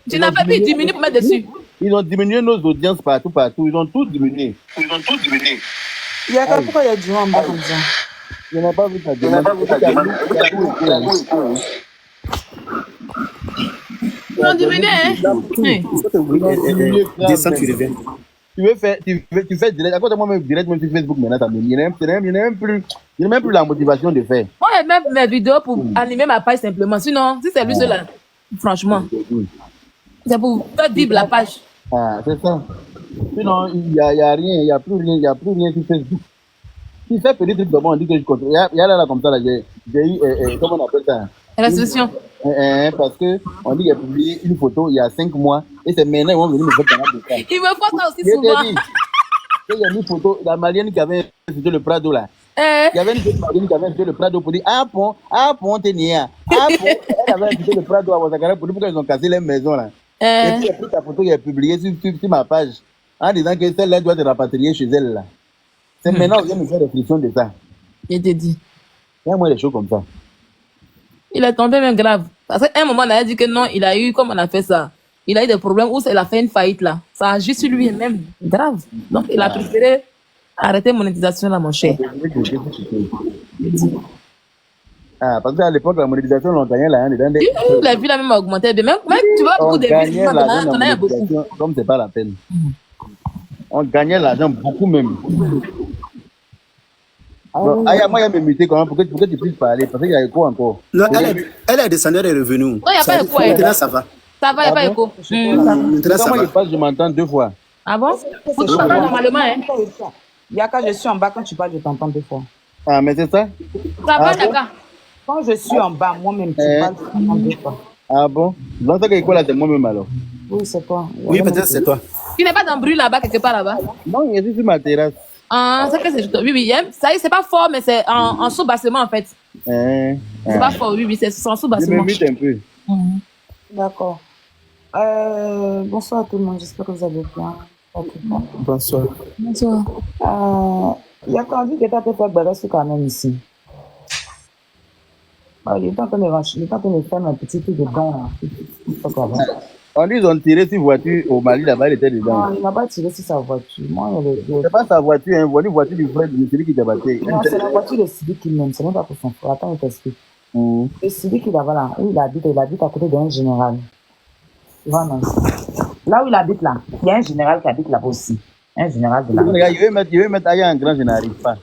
Tu n'as pas pu diminuer pour mettre dessus. Ils ont diminué nos audiences partout. Ils ont tout diminué. Il y a pourquoi il y a du en bas comme ça? Je n'ai pas vu ça. Ils ont diminué, hein? Descends, tu reviens. Tu fais direct. À côté de moi-même, direct, même sur Facebook, maintenant, il n'y a même plus la motivation de faire. Moi, je mets mes vidéos pour animer ma page simplement. Sinon, si c'est lui seul là, franchement, c'est pour faire vivre la page. Ah, c'est ça. Sinon, il n'y a rien, il n'y a plus rien sur Facebook. Si fait petit truc de moi, on dit que je contrôle. Il y a là comme ça, là, j'ai eu, comment on appelle ça? Restriction. Parce que on dit qu'il a publié une photo il y a 5 mois et c'est maintenant ils vont venir me faire parler de ça. Il me faut ça aussi souvent. Il y a une photo, la Malienne qui avait invité le Prado là. Il y avait une Malienne qui avait invité le Prado pour dire t'es nia. Elle avait invité le Prado à Wasakara pour dire pourquoi ils ont cassé les maisons là. Et puis il y a pris ta photo qui est publiée sur ma page en disant que celle-là doit être rapatriée chez elle là. C'est maintenant qu'on vient me faire réflexion de ça. Je te dis. Il y a moins des choses comme ça. Il est tombé même grave. Parce qu'à un moment, on a dit que non, il a eu, comme on a fait ça, il a eu des problèmes où il a fait une faillite là. Ça a agit sur lui-même. Grave. Donc, il a préféré arrêter monétisation là, mon cher. Ah, parce qu'à l'époque, la monétisation, on gagnait là. La vie là même a augmenté. Même tu vois beaucoup de vues, on a beaucoup. Comme c'est pas la peine. On gagnait l'argent beaucoup même. Moi, il y a mes mutés quand même. Pourquoi tu puisses parler? Parce qu'il y a écho encore. Non, elle est descendue, elle est revenue. Non, il n'y a pas écho. Maintenant, ça va. Ça va, il n'y a pas écho. Maintenant, ça va. Je passe, je m'entends 2 fois. Ah bon? Faut tout parler normalement, hein? Yaka, je suis en bas, quand tu parles, je t'entends 2 fois. Ah, mais c'est ça? Ça va, Yaka? Quand je suis en bas, moi-même, tu parles, je t'entends 2 fois. Ah bon? Donc, ça que écho là, c'est moi-même alors. Oui, c'est toi. Oui, peut-être c'est toi. Tu n'es pas dans le bruit là-bas, quelque part là-bas? Non, il est sur ma terrasse. Ah, c'est que c'est juste. Oui, ça c'est pas fort, mais c'est en sous-bassement en fait. C'est pas fort, oui, c'est en sous-bassement. Je m'invite un peu. D'accord. Bonsoir à tout le monde, j'espère que vous allez bien. Bonsoir. Bonsoir. Il y a quand même que tu as fait Barassi quand même ici. Il est en train de ranger, il est en train de faire un petit truc dedans. On dit qu'ils ont tiré sur voiture au Mali, là-bas, il était dedans. Non, il n'a pas tiré sur sa voiture. C'est pas sa voiture, hein. Une voiture du frère de celui qui t'a battu. Non, c'est la voiture de Sidi qui m'aime, c'est même pas pour son frère. Attends, je t'explique. Le Sidi qui là, où il habite à côté d'un général. Tu vois, non? Là où il habite là, il y a un général qui habite là-bas aussi. Un général de là. Il veut mettre ailleurs un grand, je n'arrive pas.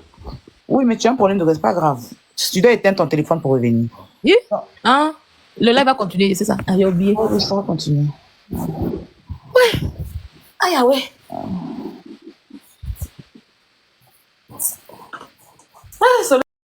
Oui, mais tu as un problème de reste, pas grave. Tu dois éteindre ton téléphone pour revenir. Oui? Hein? Le live va continuer, c'est ça? Ah, j'ai oublié. Oui, ça va continuer. Ouais. Aïe, ah ouais.